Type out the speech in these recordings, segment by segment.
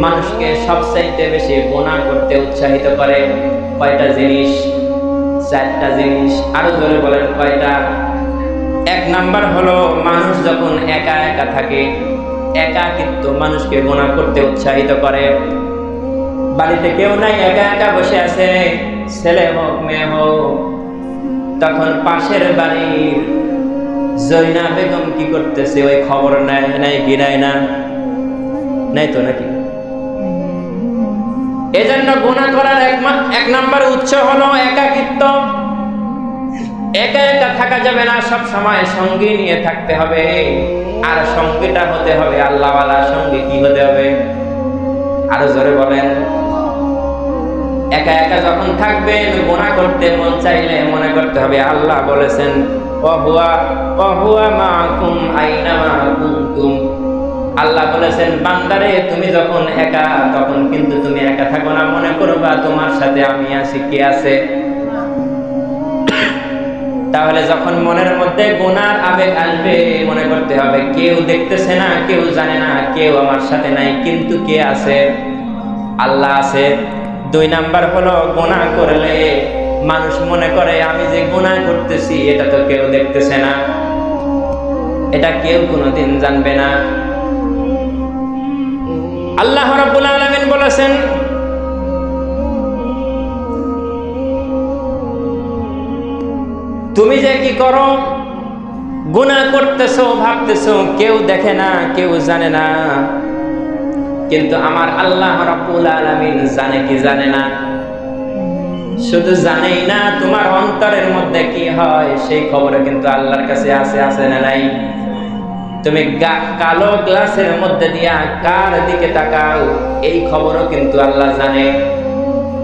মানুষকে সবচাইতে বেশি গুনাহ করতে উৎসাহিত করে কয়টা জিনিস? চারটা জিনিস। আরো জোরে বলেন কয়টা? এক নাম্বার হলো মানুষ যখন একা একা থাকে, একাকিত্ব মানুষকে গুনাহ করতে উৎসাহিত করে। বাড়িতে কেউ নাই, একা একা বসে আছে, ছেলে হোক মেয়ে হোক, তখন পাশের বাড়ির জৈনা বেগম কি করতেছে ওই খবর নেয় নাই কি নেয় না? নাই তো নাকি? এজন্য গুনাহ করার এক নাম্বার উৎস হলো একাকিত্ব। একা একা থাকা যাবে না, সব সময় সঙ্গী নিয়ে থাকতে হবে। আর সঙ্গীটা হতে হবে আল্লাহওয়ালা সঙ্গী। কি হতে হবে? আরো জোরে বলেন। একা একা যখন থাকবেন, গুনাহ করতে মন চাইলে মনে করতে হবে আল্লাহ বলেছেন ওয়াহুয়া মাআকুম আইনামা কুনতুম। আল্লাহ বলেছেন বান্দারে তুমি যখন একা, তখন কিন্তু তুমি একা থাকো না, মনে করবা তোমার সাথে আমি আছি। কে আছে? তাহলে যখন মনের মধ্যে গুনার আবেগ আসবে, মনে করতে হবে কেউ দেখতেছে না, কেউ জানে না, কেউ আমার সাথে নাই, কিন্তু কে আছে? আল্লাহ আছে। দুই নাম্বার হলো গুনাহ করলে মানুষ মনে করে আমি যে গুনাহ করতেছি এটা তো কেউ দেখতেছে না, এটা কেউ কোনোদিন জানবে না। আল্লাহ রাব্বুল আলামিন বলেছেন তুমি যে কি করো, গুনাহ করতেছো, ভাবতেছো কেউ দেখে না, কেউ জানে না, কিন্তু আমার আল্লাহ রাব্বুল আলামিন জানে কি জানে না? শুধু জানেই না, তোমার অন্তরের মধ্যে কি হয় সেই খবরে কিন্তু আল্লাহর কাছে আছে না নাই? তুমি কালো গ্লাসের মধ্যে দিয়া কার দিকে তাকাও এই খবরও কিন্তু আল্লাহ জানে।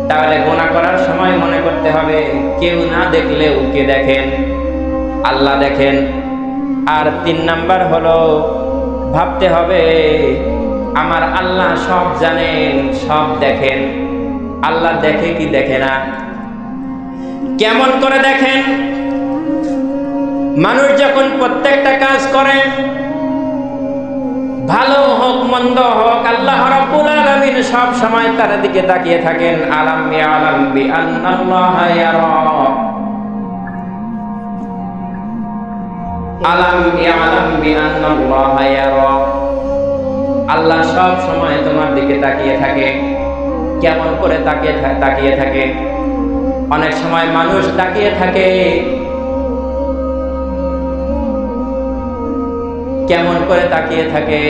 তাহলে গুনাহ করার সময় মনে করতে হবে কেউ না দেখলেও কে দেখেন? আল্লাহ দেখেন। আর তিন নাম্বার হলো ভাবতে হবে আমার আল্লাহ সব জানেন, সব দেখেন। আল্লাহ দেখে কি দেখে না? কেমন করে দেখেন? মানুষ যখন প্রত্যেকটা কাজ করে, ভালো হোক মন্দ হোক, আল্লাহ রাব্বুল আলামিন সব সময় তার দিকে তাকিয়ে থাকেন। আলাম বি আন্নাল্লাহা ইয়ারা, আলাম বি আন্নাল্লাহা ইয়ারা। আল্লাহ সব সময় তোমার দিকে তাকিয়ে থাকে। কেমন করে তাকিয়ে থাকে? অনেক সময় মানুষ তাকিয়ে থাকে, কেমন করে তাকিয়ে থাকে?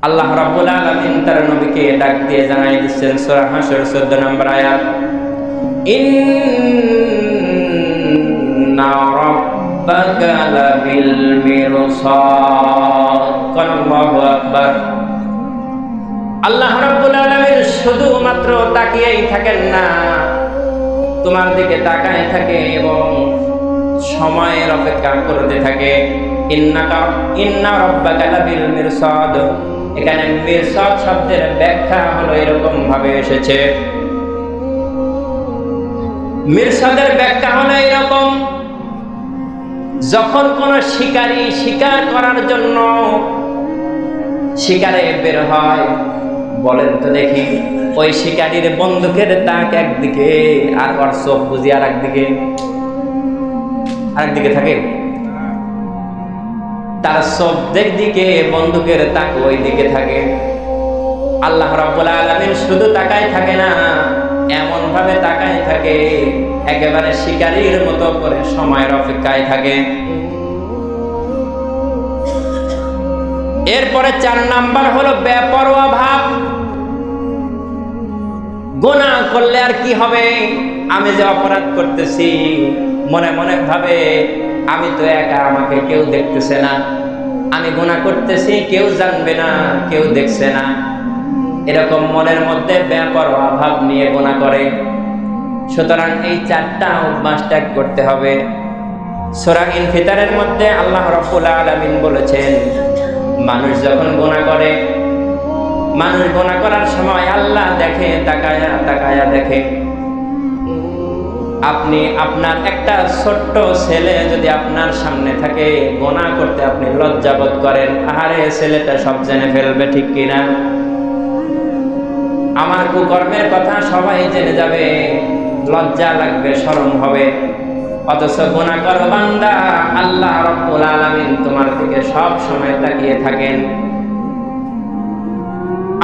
আল্লাহ রাব্বুল আলামিন তার নবীকে ডাক দিয়ে জানাই দিচ্ছেন সূরা হাসর 14 নম্বর আয়াত, ইন্না রাব্বাকা লাবিল মিরসাদ। আল্লাহু আকবার। আল্লাহ রাব্বুল আলামিন শুধুমাত্র তাকিয়েই থাকেন না, তোমার দিকে তাকায় থাকে এবং সময়ের অপেক্ষা করতে থাকে। ইন্না রাব্বাকা লাবিল মিরসাদ। এখানে মিরসাদ শব্দের ব্যাখ্যা হলো এরকম ভাবে এসেছে, মিরসাদের ব্যাখ্যা হলো এরকম, যখন কোন শিকারী শিকার করার জন্য শিকারে বের হয়, বলেন তো দেখি ওই শিকারীর বন্দুকের তাক একদিকে আর ওর চোখ বুঝি আরেকদিকে থাকে, তার শব্দের দিকে বন্দুকের তাক ওই দিকে থাকে। আল্লাহ রাব্বুল আলামিন শুধু তাকায় থাকে না, এমন ভাবে তাকায় থাকে একেবারে শিকারীর মতো করে সময়ের অপেক্ষায় থাকে। এরপরে 4 নাম্বার হলো বেপরোয়া ভাব। গুনাহ করলে আর কি হবে? আমি যে অপরাধ করতেছি, মনে মনে ভাবে আমি তো একা, আমাকে কেউ দেখতেছে না, আমি গুনাহ করতেছি, কেউ জানবে না, কেউ দেখছে না, এরকম মনের মধ্যে বেপরোয়া ভাব নিয়ে গুনাহ করে। সুতরাং এই 4টা অভ্যাস ত্যাগ করতে হবে। সূরা ইনফিতারের মধ্যে আল্লাহ রাব্বুল আলামিন বলেছেন মানুষ যখন গুনাহ করে, মানুষ গুনাহ করার সময় আল্লাহ দেখে, তাকায়া দেখে। আপনি আপনার একটা ছোট্ট ছেলে যদি আপনার সামনে থাকে, গুনাহ করতে আপনি লজ্জা বোধ করেন, আরে ছেলেটা সব জেনে ফেলবে, ঠিক কিনা? আমার কুকর্মের কথা সবাই জেনে যাবে, লজ্জা লাগবে, শরম হবে। অথচ গুনাহ করো বান্দা, আল্লাহ রাব্বুল আলামিন তোমার দিকে সব সময় তাকিয়ে থাকেন।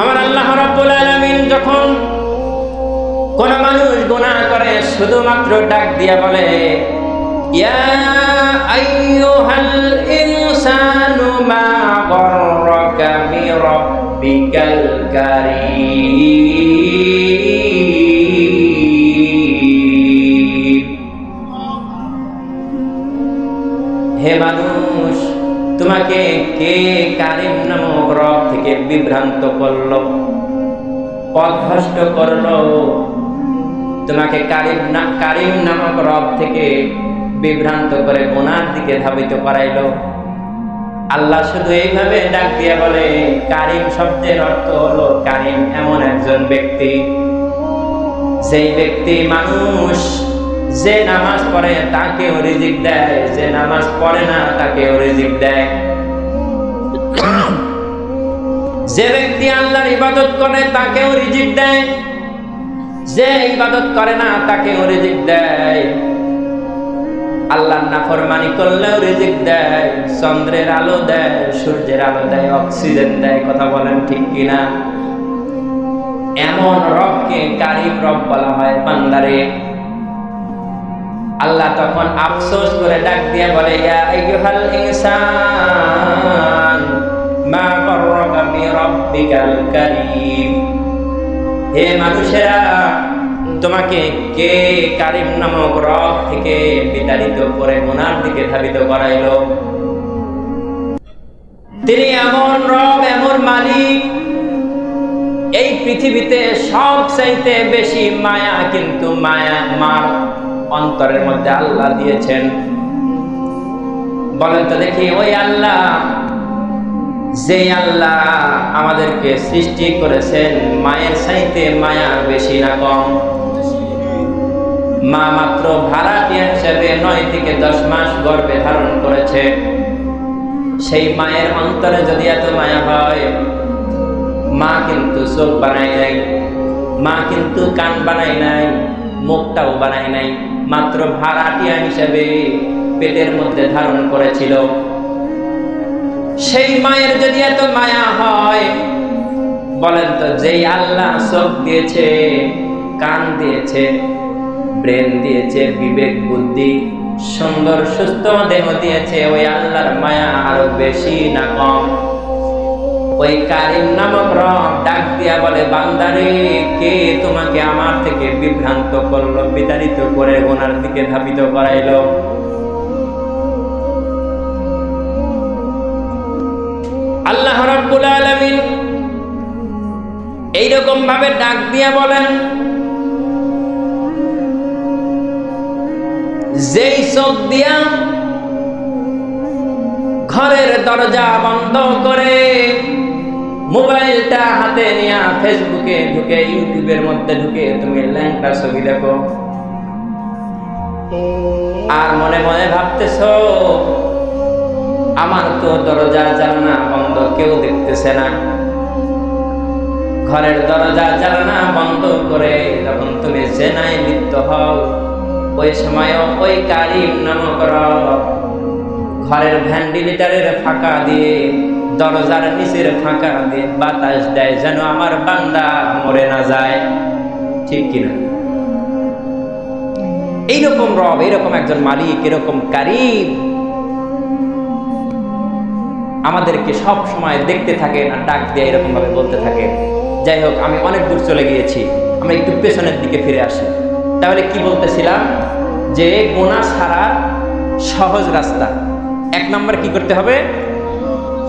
আমার আল্লাহ রাব্বুল আলামিন যখন কোন মানুষ গুনাহ করে শুধুমাত্র ডাক দিয়া বলে, ইয়া আইয়ুহাল ইনসানু মা গররাকা বিরাব্বিকাল কারীম। হে মানুষ, তোমাকে কে কারীম নামক রব থেকে বিভ্রান্ত করলো, পথভ্রষ্ট করলো? তোমাকে কারীম নামক রব থেকে বিভ্রান্ত করে গুনার দিকে ধাবিত করাইলো। আল্লাহ শুধু এইভাবে ডাক দিয়ে বলে, কারীম শব্দের অর্থ হলো, কারীম এমন একজন ব্যক্তি, যেই ব্যক্তি মানুষ যে নামাজ পড়ে তাকেও রিজিক দেয়, যে নামাজ পড়ে না তাকেও রিজিক দেয়। যে ব্যক্তি আল্লাহর ইবাদত করে তাকেও রিজিক দেয়, যে ইবাদত করে না তাকেও রিজিক দেয়। আল্লাহর নাফরমানি করলেও রিজিক দেয়, চন্দ্রের আলো দেয়, সূর্যের আলো দেয়, অক্সিজেন দেয়। কথা বলেন ঠিক কিনা? এমন রবকে কারীম রব বলা হয় বান্দারে। আল্লাহ তখন আফসোস করে ডাক দিয়ে বলে, ইয়া আইয়ুহাল ইনসান মা গররাকা বিরাব্বিকাল কারীম। হে মানুষেরা, তোমাকে কে কারীম নামক রব থেকে বিতাড়িত করে গুনার দিকে ধাবিত করাইলো? তিনি এমন রব, এমন মালিক, এই পৃথিবীতে সবচাইতে বেশি মায়া কিন্তু মার অন্তরের মধ্যে আল্লাহ দিয়েছেন। বলেন তো দেখি, ওই আল্লাহ, যে আল্লাহ আমাদেরকে সৃষ্টি করেছেন, মায়ের চাইতে মায়া বেশি না কম? মা মাত্র ভাড়াটিয়া হিসেবে 9 থেকে 10 মাস গর্ভে ধারণ করেছে। সেই মায়ের অন্তরে যদি এত মায়া হয়, মা কিন্তু চোখ বানায় নাই, মা কিন্তু কান বানায় নাই, মুখটাও বানায় নাই, মাত্র ভাড়াটিয়া হিসেবে পেটের মধ্যে ধারণ করেছিল। সেই মায়ের যদি এত মায়া হয়, বলেন তো, যেই আল্লাহ চোখ দিয়েছে, কান দিয়েছে, ব্রেন দিয়েছে, বিবেক বুদ্ধি, সুন্দর সুস্থ দেহ দিয়েছে, ওই আল্লাহর মায়া আরো বেশি না কম? ওই কারীম নামক রব ডাক দিয়া বলে, বান্দারে, কে তোমাকে আমার থেকে বিভ্রান্ত করলো, বিতাড়িত করে গুনার দিকে ধাবিত করাইলো? আল্লাহ রাব্বুল আলামিন এইরকম ভাবে ডাক দিয়া বলেন, যেই চোখ দিয়া ঘরের দরজা বন্ধ করে মোবাইলটা হাতে নিয়ে ফেসবুকে ঢুকে, ইউটিউবের মধ্যে ঢুকে তুমি ল্যাংটা ছবি দেখো, আর মনে মনে ভাবতেছো, আমার তো দরজা জানালা বন্ধ, কেউ দেখতেছে না। ঘরের দরজা জানালা বন্ধ করে যখন তুমি জেনায় লিপ্ত হও, ওই সময় ওই কারীম নামক রব ঘরের ভেন্টিলেটরের ফাঁকা দিয়ে, দরজার নিচের ফাঁকা দিয়ে বাতাস দেয়, যেন আমার বান্দা মরে না যায়। ঠিক কিনা? এইরকম রব, এরকম একজন মালিক, এরকম কারীম আমাদেরকে সব সময় দেখতে থাকে না, ডাক দিয়ে এরকম ভাবে বলতে থাকে। যাই হোক, আমি অনেক দূর চলে গিয়েছি, আমরা একটু পেছনের দিকে ফিরে আসি। তাহলে কি বলতেছিলাম? যে গুনাহ ছাড়ার সহজ রাস্তা, 1 নম্বর কি করতে হবে?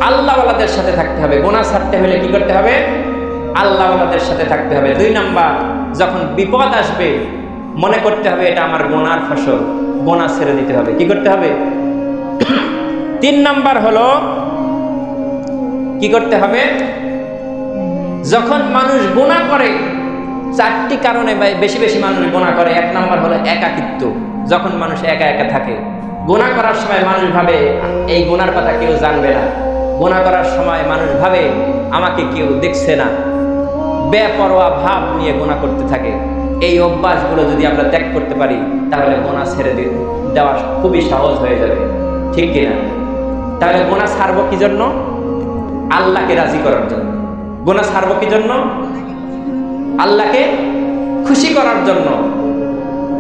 আল্লাহওয়ালাদের সাথে থাকতে হবে। গুনাহ ছাড়তে হলে কি করতে হবে? আল্লাহওয়ালাদের সাথে থাকতে হবে। 2 নম্বর, যখন বিপদ আসবে মনে করতে হবে এটা আমার গুনার ফসল, গুনাহ ছেড়ে দিতে হবে। কি করতে হবে? 3 নম্বর হলো কি করতে হবে? যখন মানুষ গুনাহ করে, 4টি কারণে বেশি বেশি মানুষ গুনাহ করে। 1 নম্বর হলো একাকিত্ব। যখন মানুষ একা একা থাকে, গুনাহ করার সময় মানুষ ভাবে এই গুনার কথা কেউ জানবে না। গুনাহ করার সময় মানুষ ভাবে আমাকে কেউ দেখছে না। বেপরোয়া ভাব নিয়ে গুনাহ করতে থাকে। এই অভ্যাসগুলো যদি আমরা ত্যাগ করতে পারি তাহলে গুনাহ ছেড়ে দেওয়া খুবই সহজ হয়ে যাবে, ঠিক কিনা? তাহলে গুনাহ ছাড়বো কি জন্য? আল্লাহকে রাজি করার জন্য। গুনাহ ছাড়বো কি জন্য? আল্লাহকে খুশি করার জন্য।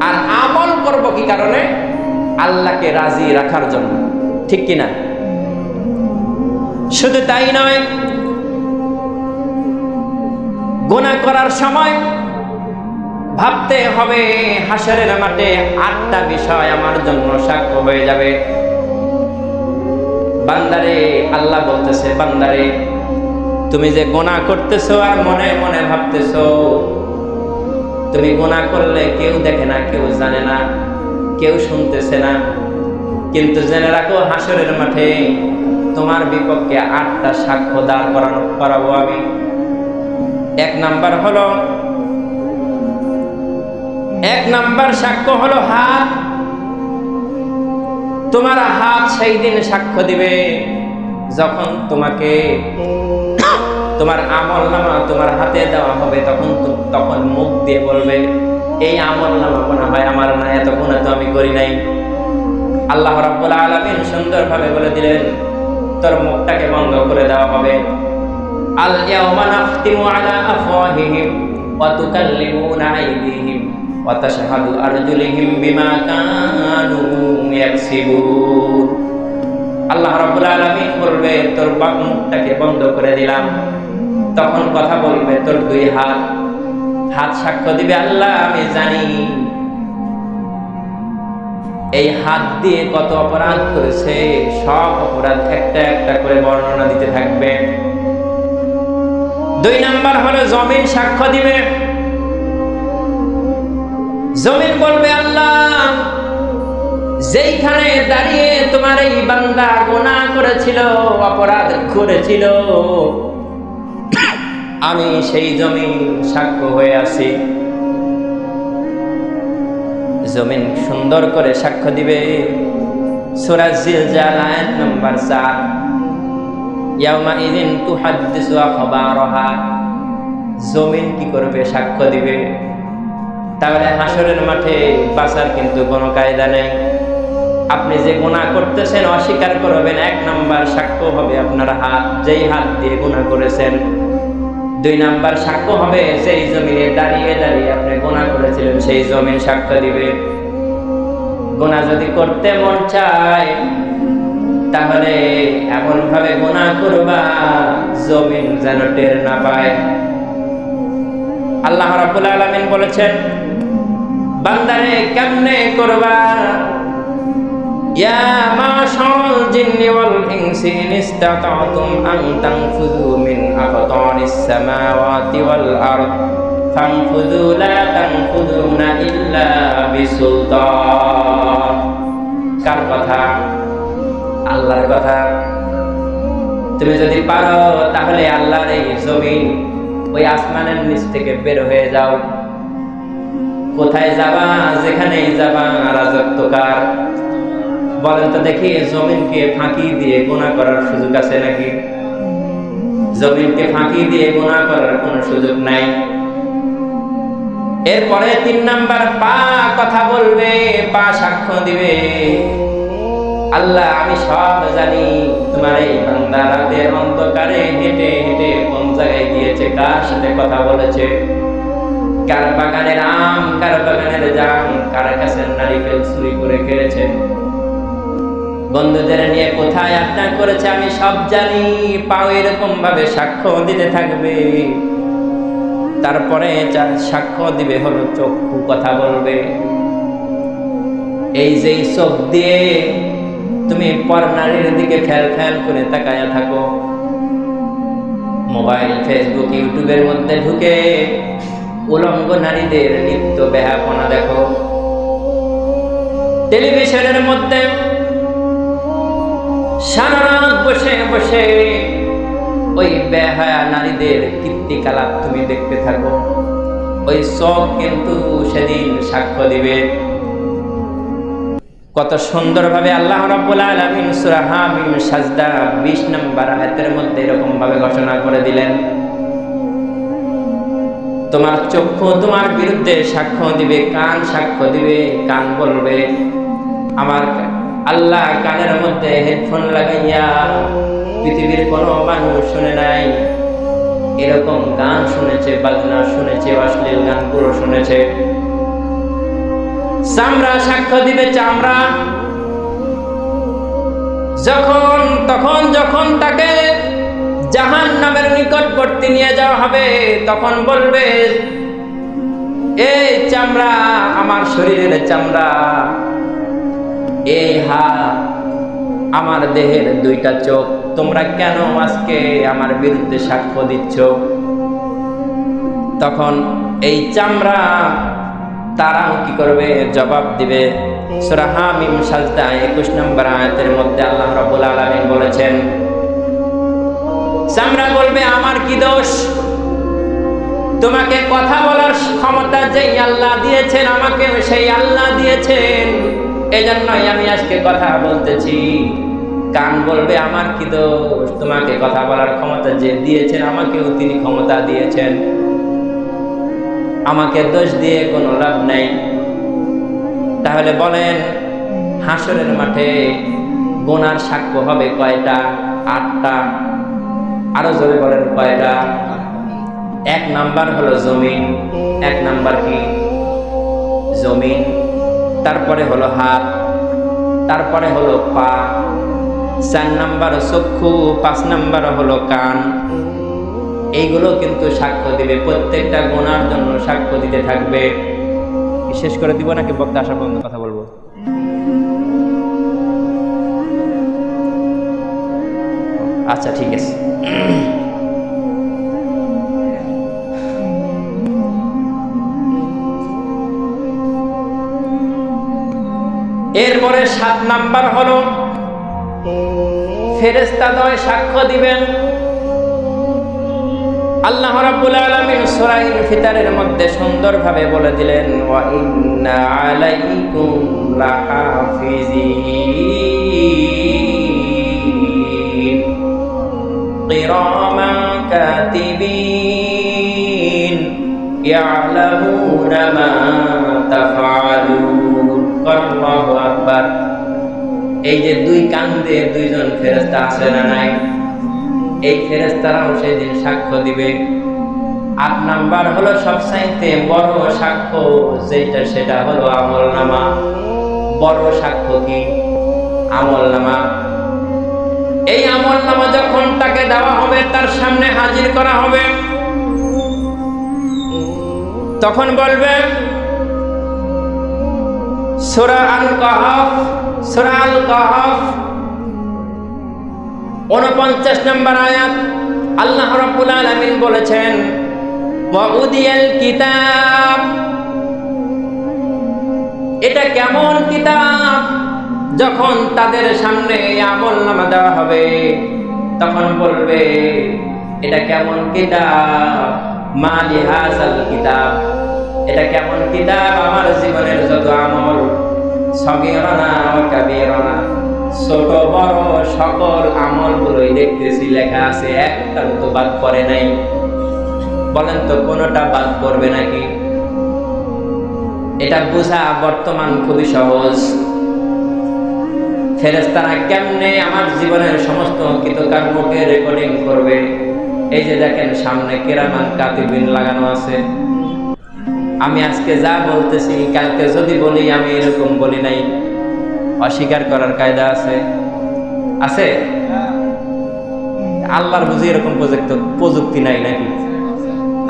আর আমল করব কি কারণে? আল্লাহকে রাজি রাখার জন্য, ঠিক কিনা? শুধু তাই নয়, গুনাহ করার সময় ভাবতে হবে হাসরের মাঠে 8টা বিষয় আমার জন্য সাক্ষ্য হয়ে যাবে। বান্দারে, আল্লাহ বলতেছে, বান্দারে তুমি যে গুনাহ করতেছো আর মনে মনে ভাবতেছো, তুমি গুনাহ করলে কেউ দেখে না, কেউ জানে না, কেউ শুনতেছে না, কিন্তু জেনে রাখো হাসরের মাঠে তোমার বিপক্ষে 8টা সাক্ষ্য দাঁড় করাবো আমি। 1 নাম্বার সাক্ষ্য হলো হাত। তোমার হাত সেই দিন সাক্ষ্য দিবে যখন তোমাকে তোমার আমলনামা তোমার হাতে দেওয়া হবে, তখন মুখ দিয়ে বলবে এই আমলনামা মনে হয় আমার না, এত গুনাহ তো আমি করি নাই। আল্লাহ রাব্বুল আলামিন সুন্দরভাবে বলে দিলেন তোর মুখটাকে বন্ধ করে দেওয়া হবে। আল ইয়াওমা নাখতিমু আলা আফওয়াহিহিম ওয়া তুকাল্লিমুনা আইদিহিম ওয়া তাশহাদু আরজুলুহুম বিমা কানু ইয়াকসিবুন। আল্লাহ রাব্বুল আলামিন বলবে তোর মুখটাকে বন্ধ করে দিলাম। তখন কথা বলবে তোর 2 হাত। হাত সাক্ষ্য দিবে আল্লাহ আমি জানি এই হাত দিয়ে কত অপরাধ করেছে, সব অপরাধ একটা একটা করে বর্ণনা দিতে থাকবে। 2 নাম্বার হলো জমিন সাক্ষ্য দিবে। জমিন বলবে আল্লাহ যেইখানে দাঁড়িয়ে তোমার এই বান্দা গুনাহ করেছিল, অপরাধ করেছিল, আমি সেই জমিন সাক্ষ্য হয়ে আছি। জমিন সুন্দর করে সাক্ষ্য দিবে। সূরা জিলজাল আয়াত নাম্বার 4, ইয়াউমা ইযিন তুহাদ্দিসু আখবারাহা। জমিন কি করবে? সাক্ষ্য দিবে। তাহলে হাসরের মাঠে বাঁচার কিন্তু কোনো কায়দা নেই। আপনি যে গুনাহ করতেছেন অস্বীকার করবেন, 1 নাম্বার সাক্ষ্য হবে আপনার হাত, যেই হাত দিয়ে গুনাহ করেছেন। 2 নাম্বার সাক্ষ্য হবে সেই জমিনে দাঁড়িয়ে দাঁড়িয়ে আপনি গুনাহ করেছিলেন, সেই জমিন সাক্ষ্য দিবে। গুনাহ যদি করতে মন চায় তাহলে এমন ভাবে গুনাহ করবা জমিন যেন টের না পায়। আল্লাহ রাব্বুল আলামিন বলেছেন বান্দারে কেমনে করবা? ইয়া মাশারাল জিন্নি ওয়াল ইনসি ইন ইসতাতা'তুম আন তানফুযু মিন আকতারিস সামাওয়াতি ওয়াল আরদ ফানফুযু লা তানফুযুনা ইল্লা বিসুলতান। কার কথা? আল্লাহর কথা। তুমি যদি পারো তাহলে আল্লাহর এই জমিন, ওই আসমানের নিচ থেকে বের হয়ে যাও। কোথায় যাবা? যেখানেই যাবা রাজত্ব কার? বলেন তো দেখি, জমিনকে ফাঁকি দিয়ে গুনাহ করার সুযোগ আছে নাকি? জমিনকে ফাঁকি দিয়ে গুনাহ করার কোনো সুযোগ নাই। এরপরে 3 নাম্বার পা কথা বলবে, পা সাক্ষ্য দিবে আল্লাহ আমি সব জানি তোমার এই বান্দা রাতের অন্ধকারে হেঁটে হেঁটে কোন জায়গায় গিয়েছে, কার সাথে কথা বলেছে, কার বাগানের আম, কার বাগানের জাম, কার কাছে নারিকেল চুরি করে খেয়েছে, বন্ধুদের নিয়ে কোথায় আড্ডা করেছে, আমি সব জানি। পাও এরকম ভাবে সাক্ষ্য দিতে থাকবে। তারপরে সাক্ষ্য দিবে হলো চক্ষু কথা বলবে। এই যে চোখ দিয়ে তুমি পর নারীর দিকে ফেল ফেল করে তাকায়া থাকো, মোবাইল, ফেসবুক, ইউটিউবের মধ্যে ঢুকে উলঙ্গ নারীদের নিত্য বেহাপনা দেখো, টেলিভিশনের মধ্যে সারা রাত বসে বসে ওই বেহায়া নারীদের কীর্তিকলাপ তুমি দেখতে থাকো। ওই চোখ কিন্তু সেদিন সাক্ষ্য দিবে। কত সুন্দরভাবে আল্লাহ রাব্বুল আলামিন সূরা হামিম সাজদা 20 নম্বর আয়াতের মধ্যে এরকম ভাবে ঘোষণা করে দিলেন, তোমার চক্ষু তোমার বিরুদ্ধে সাক্ষ্য দিবে, কান সাক্ষ্য দিবে, কান বলবে। আমার আল্লাহ কানের মধ্যে হেডফোন লাগাইয়া পৃথিবীর কোনো মানুষ শুনে নাই এরকম গান শুনেছে, বাজনা শুনেছে, অশ্লীল গানগুলো শুনেছে। চামড়া সাক্ষ্য দিবে, চামড়া। যখন তাকে জাহান্নামের নিকটবর্তী নিয়ে যাওয়া হবে তখন বলবে, এই চামড়া, আমার শরীরের চামড়া, এই হাত, আমার দেহের দুইটা চোখ, তোমরা কেন আজকে আমার বিরুদ্ধে সাক্ষ্য দিচ্ছ? তখন এই চামড়া তারাও কি করবে? জবাব দিবে। সূরা হামিম সাজদা 21 নম্বর আয়াতের মধ্যে আল্লাহ রাব্বুল আলামিন বলেছেন, চামড়া বলবে, আমার কি দোষ? তোমাকে কথা বলার ক্ষমতা যেই আল্লাহ দিয়েছেন আমাকে, সেই আল্লাহ দিয়েছেন, এজন্যই আমি আজকে কথা বলতেছি। কান বলবে, আমার কি দোষ? তোমাকে কথা বলার ক্ষমতা যে দিয়েছেন আমাকেও তিনি ক্ষমতা দিয়েছেন, আমাকে দোষ দিয়ে কোনো লাভ নেই। তাহলে বলেন, হাসরের মাঠে গুনার সাক্ষ্য হবে কয়টা? 8টা। আরো জোরে বলেন, কয়টা? 1 নাম্বার হলো জমিন। 1 নাম্বার কি? জমিন। তারপরে হলো হাত, তারপরে হলো পা, 4 নাম্বার চক্ষু, 5 নাম্বার হলো কান। এইগুলো কিন্তু সাক্ষ্য দিবে, প্রত্যেকটা গুনার জন্য সাক্ষ্য দিতে থাকবে। শেষ করে দিব নাকি বক্তা আসার পর্যন্ত কথা বলবো? আচ্ছা, ঠিক আছে। এরপরে 7 নাম্বার হলো ফেরেশতাদ্বয় সাক্ষ্য দিবেন। আল্লাহ রাব্বুল আলামিন সূরা ইনফিতারের মধ্যে সুন্দরভাবে বলে দিলেন, ওয়া ইন্না আলাইকুম লাহাফিজিন কিরামান কাতিবিন ইয়ালামুনা মা তাফআলুন। আল্লাহু আকবার। এই যে 2 কান দিয়ে 2জন ফেরেশতা আছে না নাই? এই ফেরেশতারাও সেদিন সাক্ষ্য দিবে। 8 নাম্বার হলো সবচাইতে বড় সাক্ষ্য যেটা, সেটা হলো আমলনামা। বড় সাক্ষ্য কি? আমলনামা। এই আমলনামা যখন তাকে দেওয়া হবে, তার সামনে হাজির করা হবে, তখন বলবে, সূরা আল কাহফ 49 নম্বর আয়াত আল্লাহ রাব্বুল আলামিন বলেছেন, ওয়া উদিয়াল কিতাব। এটা কেমন কিতাব? যখন তাদের সামনে আমলনামা দেওয়া হবে তখন বলবে, এটা কেমন কিতাব? মা লিহাযাল কিতাব। এটা কেমন কিতাব? আমার জীবনের যত আমল, সগীরানা ওয়া কাবীরানা, ছোট বড় সকল আমলগুলোই দেখতেছি লেখা আছে, একটাও তো বাদ পড়ে নাই। বলেন তো, কোনটা বাদ পড়বে নাকি? এটা বোঝা বর্তমান খুবই সহজ। ফেরেশতারা কেমনে আমার জীবনের সমস্ত কৃতকর্মকে রেকর্ডিং করবে? এই যে দেখেন সামনে কিরামান কাতিবিন লাগানো আছে। আমি আজকে যা বলতেছি, কালকে যদি বলি আমি এরকম বলি নাই, অস্বীকার করার কায়দা আছে? আছে? আল্লাহর বুঝি এরকম প্রযুক্তি নাই নাকি?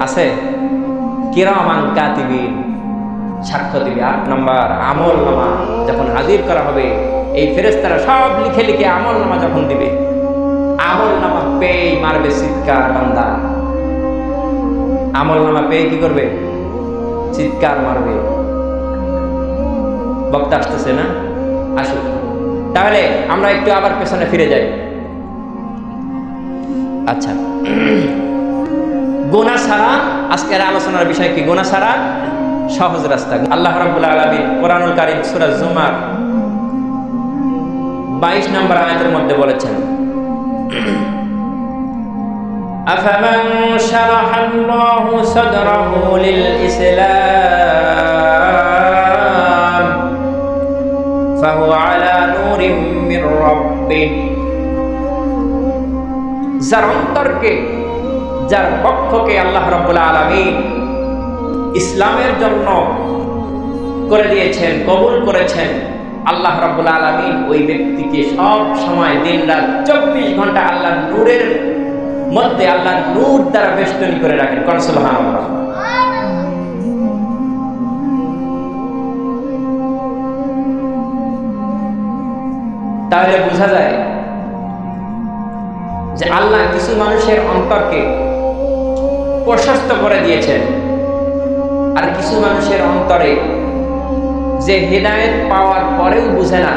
আছে। কিরামান কাতিবিন সাক্ষ্য দিবে। 8 নাম্বার আমলনামা যখন হাজির করা হবে, এই ফেরেশতারা সব লিখে লিখে আমলনামা যখন দিবে, আমলনামা পেয়ে মারবে চিৎকার বান্দা। আমলনামা পেয়ে কি করবে? চিৎকার মারবে। বক্তা আসতেছে না? আসুক। তাহলে আমরা একটু আবার পেছনে ফিরে যাই। আচ্ছা, গুনাহ ছাড়া আজকের আলোচনার বিষয় কি? গুনাহ ছাড়া সহজ রাস্তা। আল্লাহ রাব্বুল আলামিন কোরআনুল কারীম সূরা জুমার 22 নম্বর আয়াতের মধ্যে বলেছেন, أفمن شرح الله صدره للإسلام فهو على نور من ربه যার অন্তরকে যার পক্ষকে আল্লাহ রাব্বুল আলামিন ইসলামের জন্য করে দিয়েছেন, কবুল করেছেন, আল্লাহ রাব্বুল আলামিন ওই ব্যক্তিকে সব সময় দিন রাত 24 ঘন্টা আল্লাহর নূরের মধ্যে, আল্লাহর নূর দ্বারা বেষ্টনী করে রাখেন। কোন সুবহানাল্লাহ। তাহলে বোঝা যায় যে আল্লাহ কিছু মানুষের অন্তরকে প্রশস্ত করে দিয়েছেন, আর কিছু মানুষের অন্তরে যে হেদায়েত পাওয়ার পরেও বুঝে না,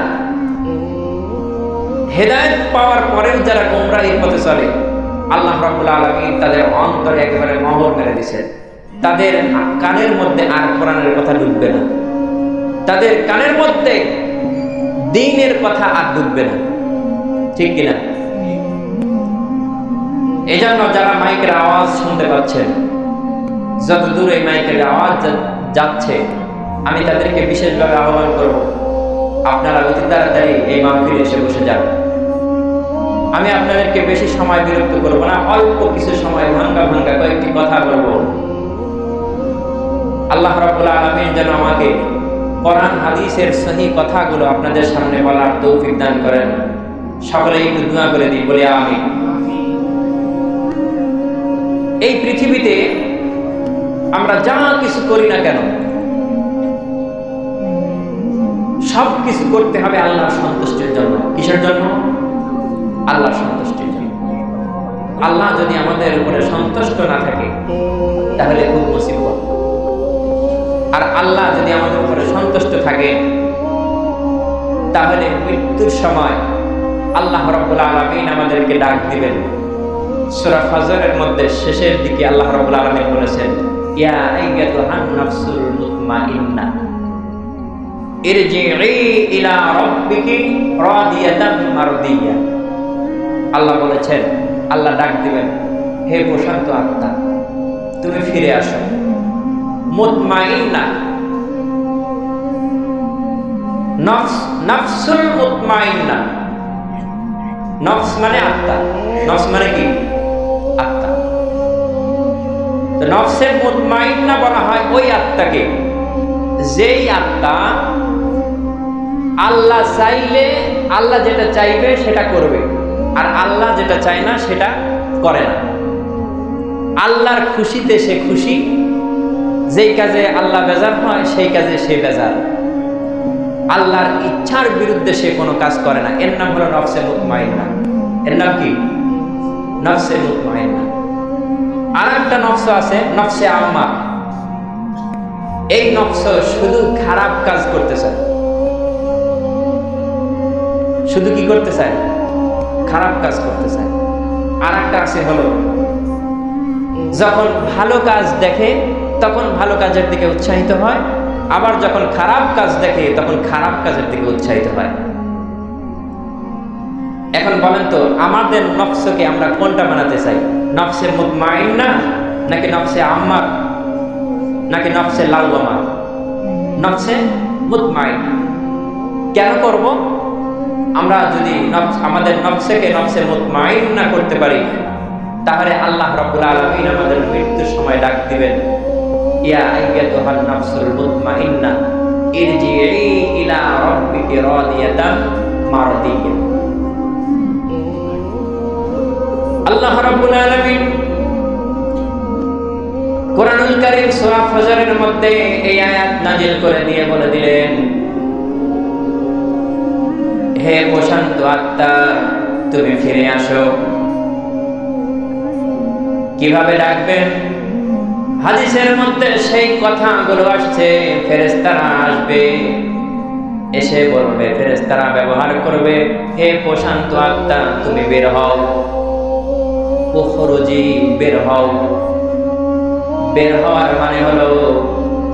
হেদায়েত পাওয়ার পরেও যারা গোমরাহির পথে চলে, আল্লাহ রাব্বুল আলামিন তাদের অন্তরে একেবারে মোহর মেরে দিয়েছেন। তাদের কানের মধ্যে আর কোরআনের কথা ঢুকবে না, তাদের কানের মধ্যে দ্বীনের কথা আর ঢুকবে না, ঠিক কিনা? এজন্য যারা মাইকের আওয়াজ শুনতে পাচ্ছেন, যত দূরে মাইকের আওয়াজ যাচ্ছে, আমি তাদেরকে বিশেষভাবে আহ্বান করব, আপনারা অতি তাড়াতাড়ি এই মাহফিলে এসে বসে যান। আমি আপনাদেরকে বেশি সময় বিরক্ত করব না, অল্প কিছু সময় ভাঙ্গা ভাঙ্গা কয়েকটি কথা বলবো। আল্লাহ রাব্বুল আলামিন যেন আমাকে কোরআন হাদিসের সহি কথাগুলো আপনাদের সামনে বলার তৌফিক দান করেন। সকলে একটু দোয়া করে দিই, বলি আমিন। এই পৃথিবীতে আমরা যা কিছু করি না কেন, সব কিছু করতে হবে আল্লাহর সন্তুষ্টির জন্য। কিসের জন্য? আল্লাহর সন্তুষ্টির জন্য। আল্লাহ যদি আমাদের উপরে সন্তুষ্ট না থাকে তাহলে খুব মুসিবত। আর আল্লাহ যদি আমাদের উপরে সন্তুষ্ট থাকে তাহলে মৃত্যুর সময় আল্লাহ রাব্বুল আলামিন আমাদেরকে ডাক দিবেন। সূরা ফজরের মধ্যে শেষের দিকে আল্লাহ রাব্বুল আলামিন বলেছেন, ইয়া আইয়াতুহান নাফসুল মুতমাইন্না ইরজিই ইলা রাব্বিকি রাদিয়াতান মারদিয়া। আল্লাহ বলেছেন, আল্লাহ ডাক দিবেন, হে প্রশান্ত আত্মা, তুমি ফিরে আসো। মুতমাইন্না, নফস, নাফসুল মুতমাইন্না। নফস মানে আত্মা, নফস মানে কি? আত্মা। তো নফসের মুতমাইন্না বলা হয় ওই আত্মাকে যেই আত্মা আল্লাহ চাইলে আল্লাহ যেটা চাইবে সেটা করবে, আর আল্লাহ যেটা চায় না সেটা করে না। আল্লাহর খুশিতে সে খুশি, যেই কাজে আল্লাহ বেজার হয় সেই কাজে সে বেজার। আল্লাহর ইচ্ছার বিরুদ্ধে সে কোনো কাজ করে না। এর নাম হলো নফসে মুতমাইন্না। এর নাম কি? নফসে মুতমাইন্না। আর একটা নফস আছে নফসে আম্মা। এই নফস শুধু খারাপ কাজ করতে চায়। শুধু কি করতে চায়? খারাপ কাজ করতে চায়। আর একটা আছে হলো যখন ভালো কাজ দেখে তখন ভালো কাজের দিকে উৎসাহিত হয়, আবার যখন খারাপ কাজ দেখে তখন খারাপ কাজের দিকে উৎসাহিত হয়। এখন বলেন তো, আমাদের নফসকে আমরা কোনটা বানাতে চাই? নফসে মুতমাইন্না নাকি নফসে আম্মার নাকি নফসে লাওয়ামা? নফসে মুতমাইন্না। কেন করব? আমরা যদি আমাদের নফসকে নফসে মুতমাইন্না করতে পারি তাহলে আল্লাহ রাব্বুল আলামিন আমাদের মৃত্যুর সময় ডাক দিবেন, ইয়া আইয়াতুহান নাফসুল মুতমাইন্না ইরজিই ইলা রাব্বিকি রাদিয়াতান মারদিয়া। আল্লাহ রাব্বুল আলামিন কোরআনুল কারীম সূরা ফজরের মধ্যে এই আয়াত নাযিল করে দিয়ে বলে দিলেন, হে প্রশান্ত আত্মা, তুমি ফিরে আসো। কিভাবে ডাকবেন? হাদিসের মধ্যে সেই কথাগুলো আসছে, ফেরেশতারা আসবে, এসে বলবে, ফেরেশতারা ব্যবহার করবে, হে প্রশান্ত আত্মা তুমি বের হও, উখরুজি, বের হও। বের হওয়ার মানে হলো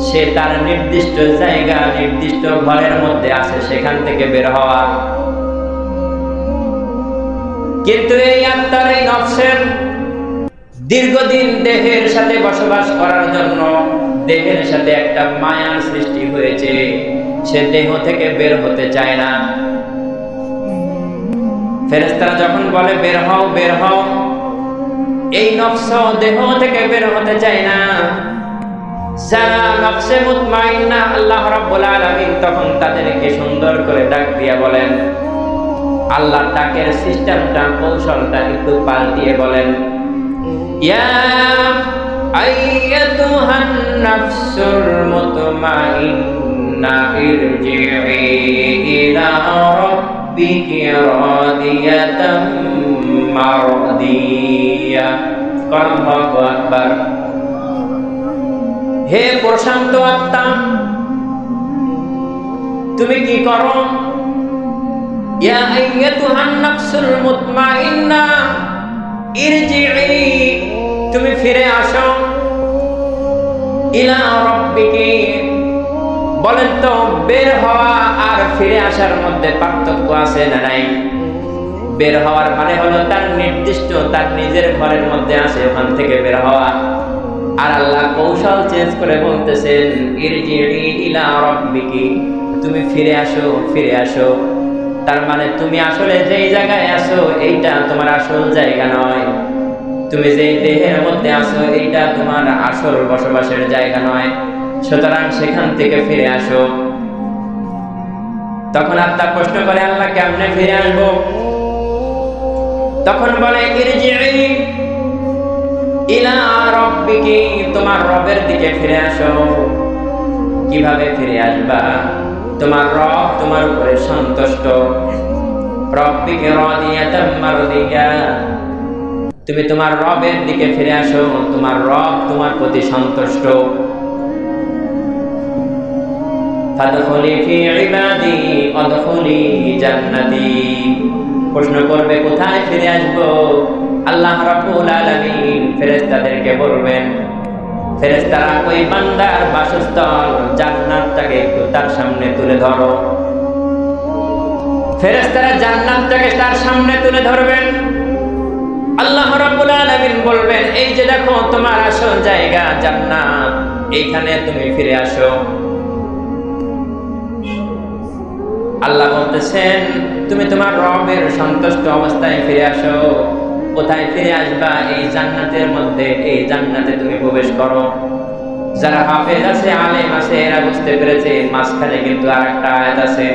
সে তার নির্দিষ্ট জায়গা, নির্দিষ্ট ঘরের মধ্যে আছে, সেখান থেকে বের হওয়া। কিন্তু এই আত্মার, এই নফসের দীর্ঘদিন দেহের সাথে বসবাস করার জন্য দেহের সাথে একটা মায়ার সৃষ্টি হয়েছে, সে দেহ থেকে বের হতে চায় না। ফেরেশতারা যখন বলে বের হও বের হও, এই নফস দেহ থেকে বের হতে চায় না। যারা নফসে মুতমাইন্না, আল্লাহ রাব্বুল আলামিন তখন তাদেরকে সুন্দর করে ডাক দিয়া বলেন, আল্লাহ ডাকের সিস্টেমটা, কৌশলটা একটু পাল্টিয়ে বলেন, ইয়া আইয়াতুহান নাফসুল মুতমাইন্না ইরজিই ইলা রাব্বিকি রাদিয়াতাম মারদিয়া। আল্লাহু আকবার। হে প্রশান্ত আত্মা, তুমি কি করো? ইয়া আইয়াতুহান নাফসুল মুতমাইন্না ইরজিই, তুমি ফিরে আসো, ইলা রাব্বিকি। বলেন তো, বের হওয়া আর ফিরে আসার মধ্যে পার্থক্য আছে না নাই? বের হওয়ার মানে হলো তার নির্দিষ্ট, তার নিজের ঘরের মধ্যে আছে, ওখান থেকে বের হওয়া। আর আল্লাহ কৌশল চেঞ্জ করে বলতেছেন, ইরজিই ইলা রাব্বিকি, তুমি ফিরে আসো, ফিরে আসো। তার মানে তুমি আসলে যেই জায়গায় আছো এইটা তোমার আসল জায়গা নয়, তুমি যেই দেহের মধ্যে আছো এইটা তোমার আসল বসবাসের জায়গা নয়, সুতরাং সেখান থেকে ফিরে আসো। তখন আত্মা প্রশ্ন করে, আল্লাহ কেমনে ফিরে আসবো? তখন বলে, ইরজিই ইলা রাব্বিকি, তোমার রবের দিকে ফিরে আসো। কিভাবে ফিরে আসবা? তোমার রব তোমার উপরে সন্তুষ্ট। রাব্বিকি রাদিয়াতাম মারদিয়া, তুমি তোমার রবের দিকে ফিরে আসো, তোমার রব তোমার প্রতি সন্তুষ্ট। ফাদখুলি ফি ইবাদি ওয়াদখুলি জান্নাতি। প্রশ্ন করবে কোথায় ফিরে আসবো? আল্লাহ রাব্বুল আলামিন ফেরেশতাদেরকে বলবেন, ফেরেশতারা ওই বান্দার বাসস্থল জান্নাতটাকে একটু তার সামনে তুলে ধরো। ফেরেশতারা জান্নাতটাকে তার সামনে তুলে ধরবেন। আল্লাহ রাব্বুল আলামিন বলবেন, এই যে দেখো তোমার আসল জায়গা জান্নাত, এইখানে তুমি ফিরে আসো। আল্লাহ বলতেছেন, তুমি তোমার রবের সন্তুষ্ট অবস্থায় ফিরে আসো। কোথায় ফিরে আসবা? এই জান্নাতের মধ্যে, এই জান্নাতে তুমি প্রবেশ করো। যারা হাফেজ আছে, আলেম আছে, এরা বুঝতে পেরেছে মাঝখানে কিন্তু আরেকটা আয়াত আছে,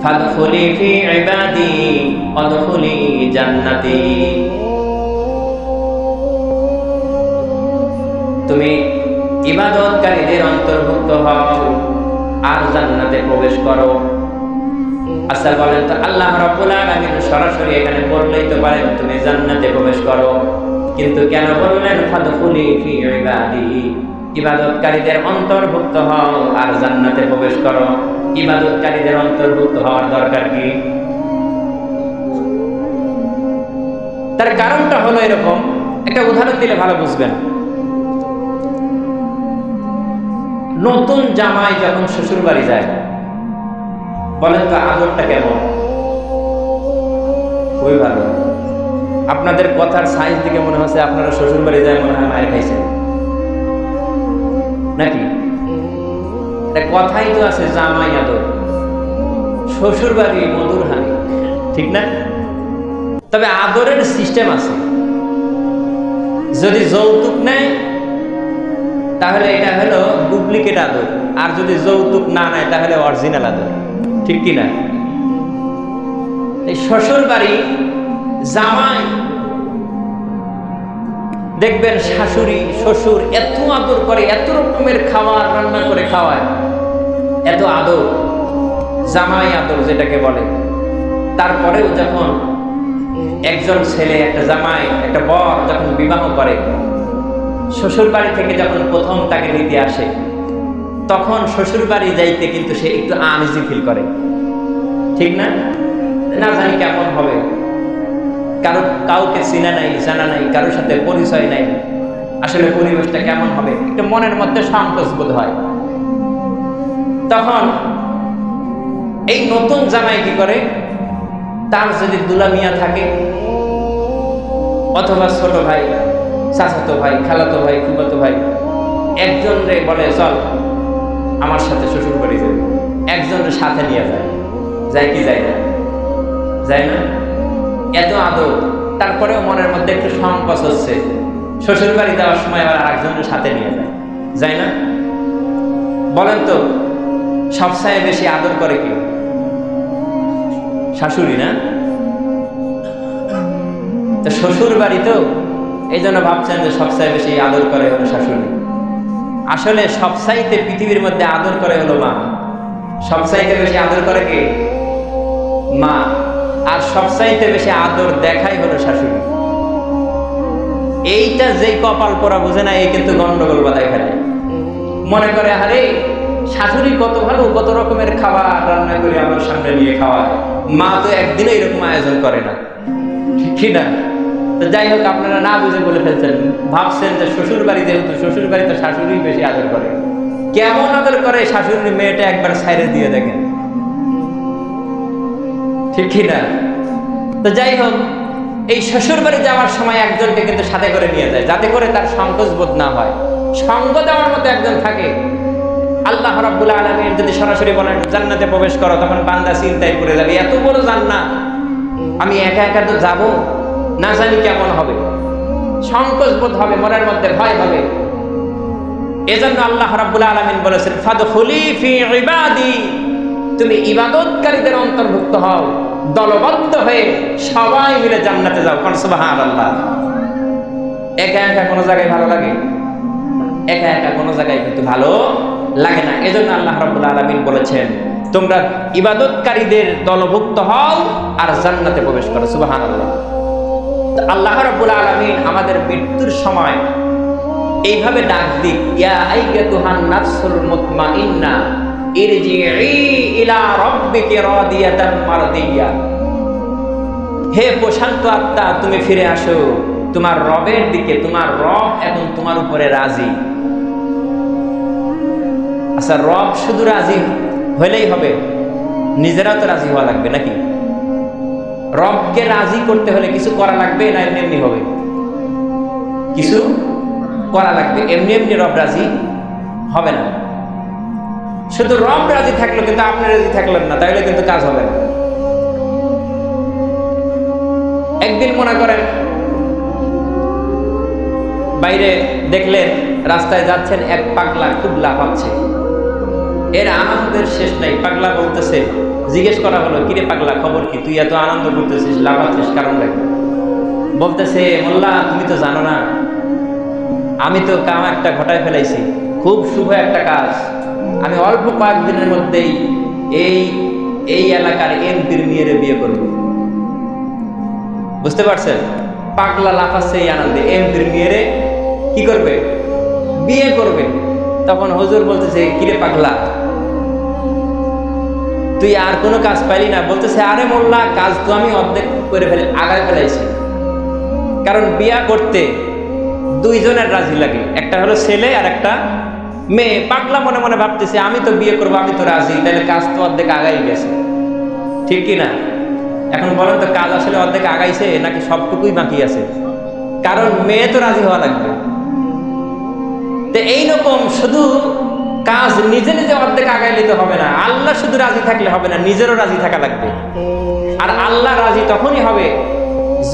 ফাদখুলি ফি ইবাদি ওয়াদখুলি জান্নাতি। তুমি ইবাদতকারীদের অন্তর্ভুক্ত হও আর জান্নাতে প্রবেশ করো। আচ্ছা বলেন তো, আল্লাহ রাব্বুল আলামিন সরাসরি এখানে বললেই তো পারেন তুমি জান্নাতে প্রবেশ করো, কিন্তু কেন বললেন ফাদখুলি ফি ইবাদি? ইবাদতকারীদের অন্তর্ভুক্ত হও আর জান্নাতে প্রবেশ করো। ইবাদতকারীদের অন্তর্ভুক্ত হওয়ার দরকার কি? তার কারণটা হলো এরকম, একটা উদাহরণ দিলে ভালো বুঝবেন। নতুন জামাই যখন শ্বশুর বাড়ি যায়, বলেন তো আদরটা কেমন? খুবই ভালো। আপনাদের কথার সাইজ থেকে মনে হচ্ছে আপনারা শ্বশুর বাড়ি যায় মনে হয় মায়ের খাইছেন নাকি? কথাই তো আছে, জামাই আদর, শ্বশুর বাড়ি মধুর হানি, ঠিক না? তবে আদরের সিস্টেম আছে। যদি যৌতুক নেয় তাহলে এটা হলো ডুপ্লিকেট আদর, আর যদি যৌতুক না নেয় তাহলে অরিজিনাল আদর, ঠিক কিনা? এই শ্বশুর বাড়ি জামাই দেখবেন শাশুড়ি শ্বশুর এত আদর করে, এত রকমের খাবার রান্না করে খাওয়ায়, এত আদর, জামাই আদর যেটাকে বলে। তারপরেও যখন একজন ছেলে, একটা জামাই, একটা বর যখন বিবাহ করে, শ্বশুর বাড়ি থেকে যখন প্রথম তাকে নিতে আসে, তখন শ্বশুর বাড়ি যাইতে কিন্তু সে একটু আনইজি ফিল করে, ঠিক না? না জানি কেমন হবে, কাউকে চিনা নাই, জানা নাই, কারোর সাথে পরিচয় নাই, আসলে পরিবেশটা কেমন হবে, একটু মনের মধ্যে সংকোচ বোধ হয়। তখন এই নতুন জামাই কি করে, তার যদি দুলা মিয়া থাকে অথবা ছোট ভাই, চাচাতো ভাই, খালাতো ভাই, ফুফাতো ভাই একজন রে বলে চল আমার সাথে শ্বশুর বাড়ি যাবে, একজনের সাথে নিয়ে যায়, যায় কি যায় না? যায় না? এত আদর, তারপরেও মনের মধ্যে একটু সংকোচ হচ্ছে, শ্বশুর বাড়ি যাওয়ার সময় আবার আরেকজনের সাথে নিয়ে যায়, যায় না? বলেন তো সবচেয়ে বেশি আদর করে কি? শাশুড়ি না? তো শ্বশুর বাড়ি তো এই জন্য ভাবছেন যে সবচেয়ে বেশি আদর করে হলো শাশুড়ি। আসলে সবচাইতে পৃথিবীর মধ্যে আদর করে হলো মা। সবচাইতে বেশি আদর করে কে? মা। আর সবচাইতে বেশি আদর দেখাই হলো শাশুড়ি। এইটা যেই কপাল পোড়া বুঝে না, এই কিন্তু গন্ডগোল বাধায় ফেলে। মনে করে আরে শাশুড়ি কত ভালো, কত রকমের খাবার রান্না করে আমার সামনে নিয়ে খাওয়ায়, মা তো একদিনও এরকম আয়োজন করে না, ঠিক না? তো যাই হোক, আপনারা না বুঝে বলে ফেলছেন, ভাবছেন যে শ্বশুর বাড়ি, যেহেতু শ্বশুর বাড়ি তো শাশুড়ি বেশি আদর করে। কেমন আদর করে শাশুড়ি মেয়েটা একবার ছাইরে দিয়ে দেখেন, ঠিক কি না? তো যাই হোক, এই শ্বশুর বাড়ি যাওয়ার সময় একজনকে কিন্তু সাথে করে নিয়ে যায়, যাতে করে তার সংকোচ বোধ না হয়, সঙ্গ দেওয়ার মতো একজন থাকে। আল্লাহ রাব্বুল আলামিন যদি সরাসরি বলেন জান্নাতে প্রবেশ করো, তখন বান্দা চিন্তায় পড়ে যাবে, এত বড় জান্নাত আমি একা একা তো যাবো, না জানি কেমন হবে, সংকোচ বোধ হবে, মনের মধ্যে ভয় হবে। এজন্য আল্লাহ রাব্বুল আলামিন বলেছেন ফাদখুলি ফি ইবাদি, তুমি ইবাদতকারীদের অন্তর্ভুক্ত হও, দলবদ্ধ হয়ে সবাই মিলে জান্নাতে যাও। সুবহানাল্লাহ। একা একা কোনো জায়গায় ভালো লাগে? একা একা কোনো জায়গায় কিন্তু ভালো লাগে না। এজন্য আল্লাহ রাব্বুল আলামিন বলেছেন তোমরা ইবাদতকারীদের দলভুক্ত হও আর জান্নাতে প্রবেশ করো। সুবহানাল্লাহ। আল্লাহ রাব্বুল আলামিন আমাদের মৃত্যুর সময় এইভাবে ডাক দিক, ইয়া আইয়াতুহান নাফসুল মুতমাইন্না ইরজিই ইলা রাব্বিকি রাদিয়াতান মারদিয়া, হে প্রশান্ত আত্মা তুমি ফিরে আসো তোমার রবের দিকে, তোমার রব এখন তোমার উপরে রাজি। আচ্ছা, রব শুধু রাজি হলেই হবে? নিজেরা তো রাজি হওয়া লাগবে নাকি? রবকে রাজি করতে হলে কিছু করা লাগবে, না এমনি এমনি হবে? কিছু করা লাগবে, এমনি এমনি রব রাজি হবে না। শুধু রব রাজি থাকলো কিন্তু আপনি রাজি থাকলেন না, তাহলে কিন্তু কাজ হবে না। একদিন মনে করেন বাইরে দেখলেন, রাস্তায় যাচ্ছেন, এক পাগলা খুব লাফাচ্ছে, এর আনন্দের শেষ নাই। পাগলা বলতেছে, জিজ্ঞেস করা হলো কিরে পাগলা খবর কি, তুই এত আনন্দ করতেছিস, লাফাচ্ছিস কারণ লাগে? বলতেছে মোল্লা তুমি তো জানো না, আমি তো কাম একটা ঘটায় ফেলাইছি, খুব শুভ একটা কাজ। আমি অল্প কয়েকদিনের মধ্যেই এই এলাকার এমপির মেয়েরে বিয়ে করব। বুঝতে পারছেন? পাগলা লাফাচ্ছে এই আনন্দে, এমপির মেয়েরে কি করবে? বিয়ে করবে। তখন হুজুর বলতেছে কিরে পাগলা তুই আর কোনো কাজ পাইলি না? বলতেছে আরে মোল্লা কাজ তো আমি অর্ধেক করে আগায় ফেলাইছি। কারণ বিয়া করতে দুইজনের রাজি লাগে, একটা হলো ছেলে আর একটা মেয়ে। পাগলা মনে মনে ভাবতেছে আমি তো বিয়ে করবো, আমি তো রাজি, তাহলে কাজ তো অর্ধেক আগাই গেছে, ঠিক কি না? এখন বলেন তো কাজ আসলে অর্ধেক আগাইছে নাকি সবটুকুই বাকি আছে? কারণ মেয়ে তো রাজি হওয়া লাগবে। তো এইরকম শুধু কাজ নিজে নিজে অর্ধেক আগাই নিতে হবে না, আল্লাহ শুধু রাজি থাকলে হবে না, নিজেরও রাজি থাকা লাগবে। আর আল্লাহ রাজি তখনই হবে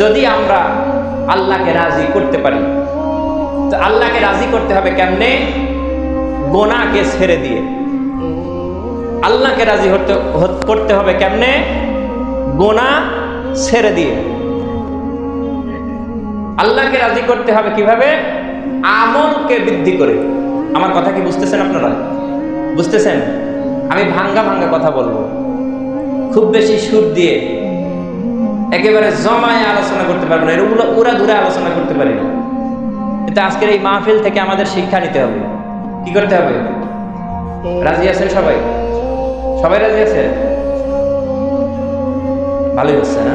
যদি আমরা আল্লাহকে রাজি করতে পারি। তো আল্লাহকে রাজি করতে হবে কেমনে? গোনাকে ছেড়ে দিয়ে। আল্লাহকে রাজি করতে হবে কেমনে? গোনা ছেড়ে দিয়ে। আল্লাহকে রাজি করতে হবে কিভাবে? আমলকে বৃদ্ধি করে। আমার কথা কি বুঝতেছেন আপনারা? বুঝতেছেন? আমি ভাঙ্গা ভাঙ্গা কথা বলবো, খুব বেশি সুর দিয়ে একেবারে জমায় আলোচনা করতে পারবো না, এগুলো উড়া ধরে আলোচনা করতে পারি না। কিন্তু আজকের এই মাহফিল থেকে আমাদের শিক্ষা নিতে হবে। কি করতে হবে? রাজি আছেন সবাই? সবাই রাজি আছে? ভালোই হচ্ছে না?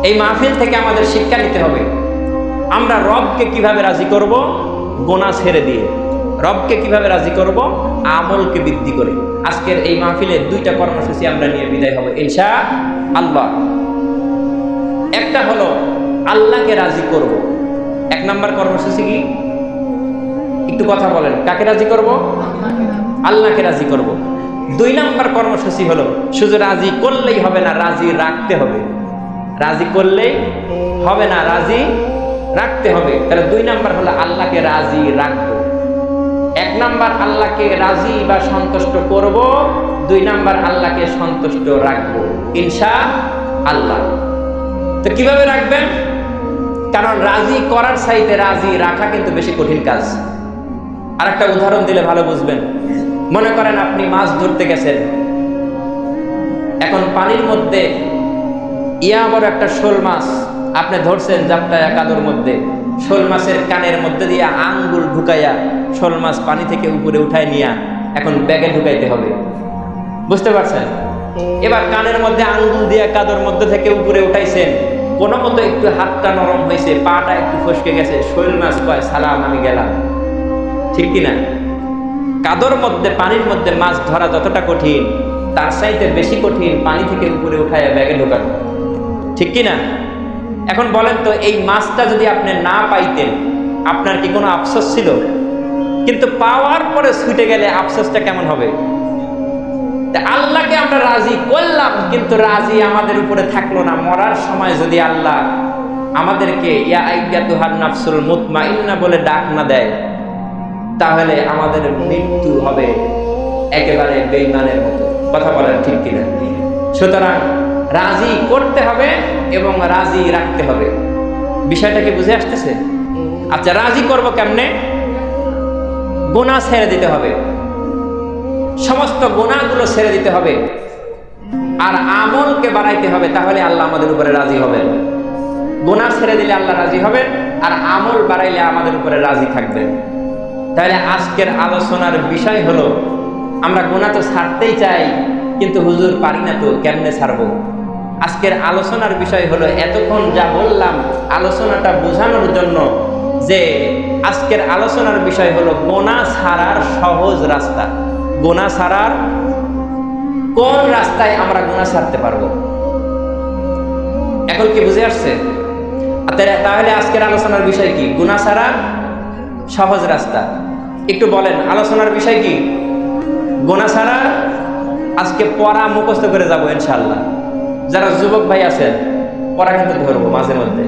এই মাহফিল থেকে আমাদের শিক্ষা নিতে হবে আমরা রবকে কিভাবে রাজি করব? গোনা ছেড়ে দিয়ে। রবকে কিভাবে রাজি করব? আমলকে বৃদ্ধি করে। আজকের এই মাহফিলের দুইটা কর্মসূচি আমরা নিয়ে বিদায় হব ইনশাআল্লাহ। একটা হলো আল্লাহকে রাজি করব। 1 নাম্বার কর্মসূচি কি? একটু কথা বলেন, কাকে রাজি করব? আল্লাহকে রাজি করব। 2 নাম্বার কর্মসূচি হলো শুধু রাজি করলেই হবে না, রাজি রাখতে হবে। রাজি করলেই হবে না, রাজি রাখতে হবে। তাহলে 2 নাম্বার হলো আল্লাহকে রাজি রাখবো। 1 নাম্বার আল্লাহকে রাজি বা সন্তুষ্ট করব, 2 নাম্বার আল্লাহকে সন্তুষ্ট রাখবো ইনশাআল্লাহ। তো কিভাবে রাখবেন? কারণ রাজি করার চাইতে রাজি রাখা কিন্তু বেশি কঠিন কাজ। আরেকটা উদাহরণ দিলে ভালো বুঝবেন। মনে করেন আপনি মাছ ধরতে গেছেন, এখন পানির মধ্যে বড় একটা শোল মাছ আপনি ধরছেন জাপটায়া কাদর মধ্যে। শোল মাছের কানের মধ্যে দিয়ে আঙ্গুল ঢুকাইয়া শোল মাছ পানি থেকে উপরে উঠায় নিয়া এখন ব্যাগে ঢুকাইতে হবে, বুঝতে পারছেন? এবার কানের মধ্যে আঙ্গুল দিয়ে কাদর মধ্যে থেকে উপরে উঠাইছেন, কোনো মতো একটু হাতটা নরম হয়েছে, পাটা একটু ফসকে গেছে, শোল মাছ কয় সালাম আমি গেলাম, ঠিক কিনা? কাদর মধ্যে পানির মধ্যে মাছ ধরা যতটা কঠিন, তার চাইতে বেশি কঠিন পানি থেকে উপরে উঠায় ব্যাগে ঢোকানো, ঠিক কিনা? এখন বলেন তো, এই মাছটা যদি আপনি না পাইতেন আপনার কি কোনো আফসোস ছিল? কিন্তু পাওয়ার পরে ছুটে গেলে আফসোসটা কেমন হবে? আল্লাহকে আমরা রাজি করলাম, কিন্তু রাজি আমাদের উপরে থাকলো না। মরার সময় যদি আল্লাহ আমাদেরকে ইয়া আইয়াতুহান নাফসুল মুতমাইন্না বলে ডাক না দেয়, তাহলে আমাদের মৃত্যু হবে একেবারে বেঈমানের মতো। কথা বলেন ঠিক কিনা? সুতরাং রাজি করতে হবে এবং রাজি রাখতে হবে। বিষয়টা কি বুঝে আসতেছে? আচ্ছা, রাজি করব কেমনে? গুনাহ ছেড়ে দিতে হবে, সমস্ত গুনাহগুলো ছেড়ে দিতে হবে, আর আমলকে বাড়াইতে হবে, তাহলে আল্লাহ আমাদের উপরে রাজি হবেন। গুনাহ ছেড়ে দিলে আল্লাহ রাজি হবেন, আর আমল বাড়াইলে আমাদের উপরে রাজি থাকবেন। তাহলে আজকের আলোচনার বিষয় হলো, আমরা গুনাহ তো ছাড়তেই চাই, কিন্তু হুজুর পারি না, তো কেমনে ছাড়বো? আজকের আলোচনার বিষয় হলো, এতক্ষণ যা বললাম আলোচনাটা বোঝানোর জন্য, যে আজকের আলোচনার বিষয় হলো গুনাহ ছাড়ার সহজ রাস্তা। গুনাহ ছাড়ার কোন রাস্তায় আমরা গুনাহ ছাড়তে পারবো? এখন কি বুঝে আসছে? তাহলে আজকের আলোচনার বিষয় কি? গুনাহ ছাড়ার সহজ রাস্তা। একটু বলেন, আলোচনার বিষয় কি? গুনাহ ছাড়ার। আজকে পড়া মুখস্থ করে যাবো ইনশাআল্লাহ। যারা যুবক ভাই আছেন, পড়া কিন্তু ধরবো মাঝে মধ্যে।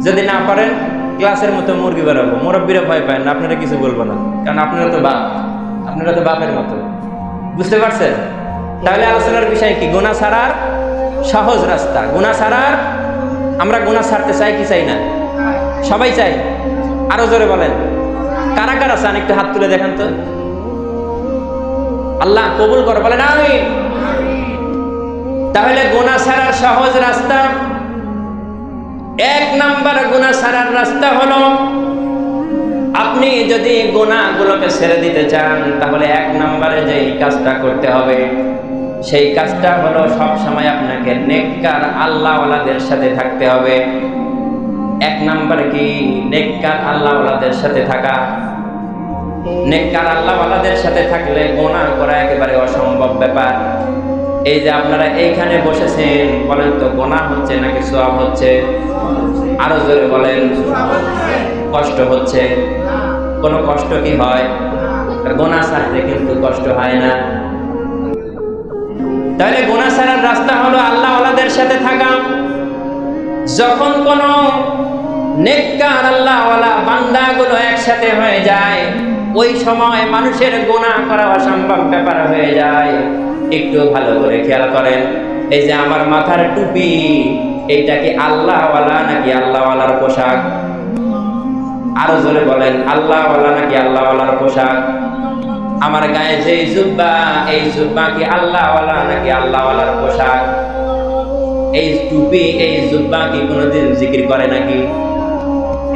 যদি না পারেন ক্লাসের মতো মুরগি বেরোবো, মুরব্বীরা ভয় পায় না, আপনারা কিছু বলবো না, কারণ আপনারা তো বাপ, আপনারা তো বাপের মতো, বুঝতে পারছেন? তাহলে আলোচনার বিষয় কি? গুনাহ ছাড়ার সহজ রাস্তা। গুনাহ ছাড়ার, আমরা গুনাহ ছাড়তে চাই কি চাই না? সবাই চাই। আরো জোরে বলেন, কারা কারা চান? একটু হাত তুলে দেখেন তো। আল্লাহ কবুল করে, বলেন আমিন। তাহলে গুনাহ ছাড়ার সহজ রাস্তা, 1 নাম্বার গুনাহ ছাড়ার রাস্তা হলো, আপনি যদি গুনাহগুলোকে ছেড়ে দিতে চান, তাহলে 1 নম্বরে যেই কাজটা করতে হবে, সেই কাজটা হলো সব সময় আপনাকে নেককার আল্লাহওয়ালাদের সাথে থাকতে হবে। 1 নাম্বার কি? নেককার আল্লাহওয়ালাদের সাথে থাকা। নেককার আল্লাহওয়ালাদের সাথে থাকলে গুনাহ করা একেবারে অসম্ভব ব্যাপার। এই যে আপনারা এইখানে বসেছেন, বলেন তো গুনাহ হচ্ছে নাকি সওয়াব হচ্ছে? আরো জোরে বলেন। কষ্ট হচ্ছে? কোনো কষ্ট কি হয়? গুনাহ ছাড়তে কিন্তু কষ্ট হয় না। তাহলে গুনাহ ছাড়ার রাস্তা হলো আল্লাহওয়ালাদের সাথে থাকা। যখন কোন নেককার আল্লাহওয়ালা বান্দাগুলো একসাথে হয়ে যায়, ওই সময় মানুষের গুনাহ করা অসম্ভব ব্যাপার হয়ে যায়। একটু ভালো করে খেয়াল করেন, এই যে আমার মাথার টুপি, এইটা কি আল্লাহওয়ালা নাকি আল্লাহওয়ালার পোশাক? আরো জোরে বলেন, আল্লাহওয়ালা নাকি আল্লাহওয়ালার পোশাক? আমার গায়ে যে জুব্বা, এই জুব্বা কি আল্লাহওয়ালা নাকি আল্লাহওয়ালার পোশাক? এই টুপি, এই জুব্বা কি কোনোদিন জিকির করে নাকি?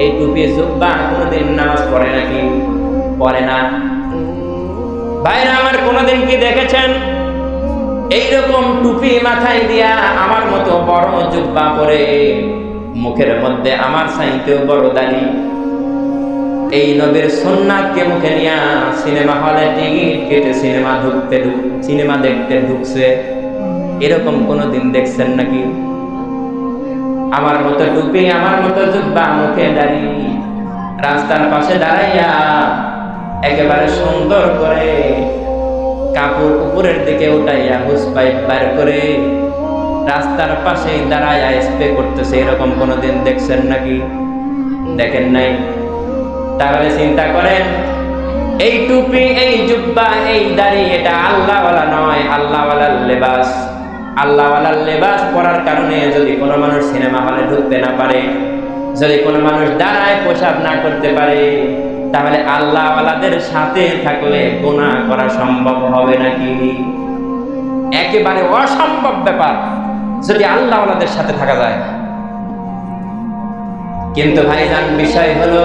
এই টুপি জুব্বা কোনোদিন নামাজ পড়ে নাকি? পড়ে না। ভাইরা আমার, কোনোদিন কি দেখেছেন এইরকম টুপি মাথায় দিয়া আমার মতো বড় জুব্বা পরে, মুখের মধ্যে আমার চাইতেও বড় দাড়ি, এই নবীর সুন্নাতকে মুখে নিয়া সিনেমা হলে টিকিট কেটে সিনেমা দেখতে ঢুকছে? এরকম কোনোদিন দেখছেন নাকি? আমার মতো টুপি, আমার মতো জুব্বা, মুখে দাড়ি, রাস্তার পাশে দাঁড়াইয়া একেবারে সুন্দর করে কাপড় উপরের দিকে উঠাইয়া হুস পাইপ বার করে রাস্তার পাশে দাঁড়াইয়া স্প্রে করতেছে, এরকম কোনোদিন দেখছেন নাকি? দেখেন নাই? তাহলে চিন্তা করেন, এই টুপি, এই জুব্বা, এই দাড়ি এটা আল্লাহওয়ালা নয়, আল্লাহওয়ালার লেবাস। আল্লাহওয়ালার লেবাস পরার কারণে যদি কোনো মানুষ সিনেমা হলে ঢুকতে না পারে, যদি কোনো মানুষ দাঁড়ায় প্রসাব না করতে পারে, তাহলে আল্লাহওয়ালাদের সাথে থাকলে গুনাহ করা সম্ভব হবে নাকি? একেবারে অসম্ভব ব্যাপার যদি আল্লাহওয়ালাদের সাথে থাকা যায়। কিন্তু ভাইজান, বিষয় হলো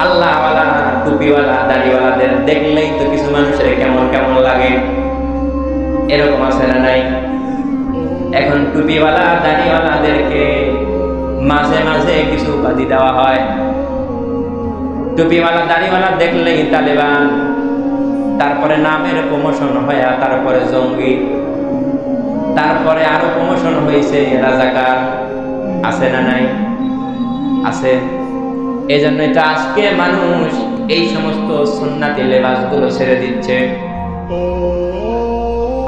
আল্লাহওয়ালা, টুপিওয়ালা, দাড়িওয়ালাদের দেখলেই তো কিছু মানুষের কেমন কেমন লাগে। এরকম আছে না নাই? এখন টুপিওয়ালা, দাড়িওয়ালাদেরকে মাঝে মাঝে কিছু উপাধি দেওয়া হয়। টুপিওয়ালা, দাড়িওয়ালা দেখলেই তালেবান, তারপরে নামের প্রমোশন হয়, তারপরে জঙ্গি, তারপরে আরো প্রমোশন হয়েছে রাজাকার। আছে না নাই? আছে। এই জন্যই তো আজকে মানুষ এই সমস্ত সুন্নাতি লেবাসগুলো ছেড়ে দিচ্ছে।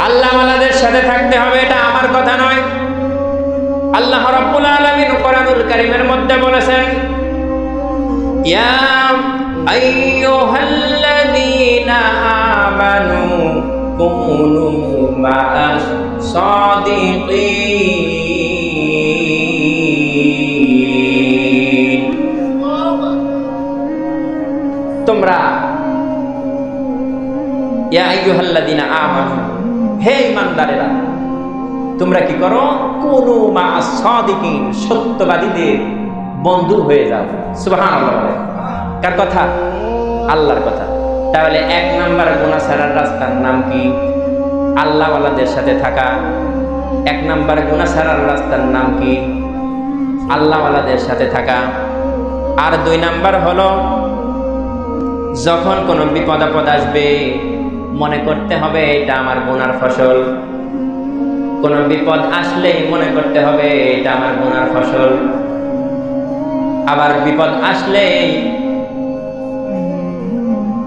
আল্লাহওয়ালাদের সাথে থাকতে হবে, এটা আমার কথা নয়। আল্লাহ রাব্বুল আলামিন কোরআনুল কারীমের মধ্যে বলেছেন, ইয়া আইয়ুহাল্লাযীনা আমানু কুনু মা'আস সাদিকিন। তোমরা, ইয়া আইয়ুহাল্লাযীনা আমানু, হে ঈমানদারেরা, তোমরা কি করো? কুনু মা'আস সাদিকিন, সত্যবাদীদের বন্ধু হয়ে যাও। সুবহানাল্লাহ। কার কথা? আল্লাহর কথা। তাহলে 1 নাম্বার গুনাহ ছাড়ার রাস্তার নাম কি? আল্লাহওয়ালাদের সাথে থাকা। 1 নাম্বার গুনাহ ছাড়ার রাস্তার নাম কি? আল্লাহওয়ালাদের সাথে থাকা। আর 2 নাম্বার হলো, যখন কোনো বিপদ আপদ আসবে মনে করতে হবে এটা আমার গুনার ফসল। কোন বিপদ আসলেই মনে করতে হবে এটা আমার গুনার ফসল। আবার বিপদ আসলেই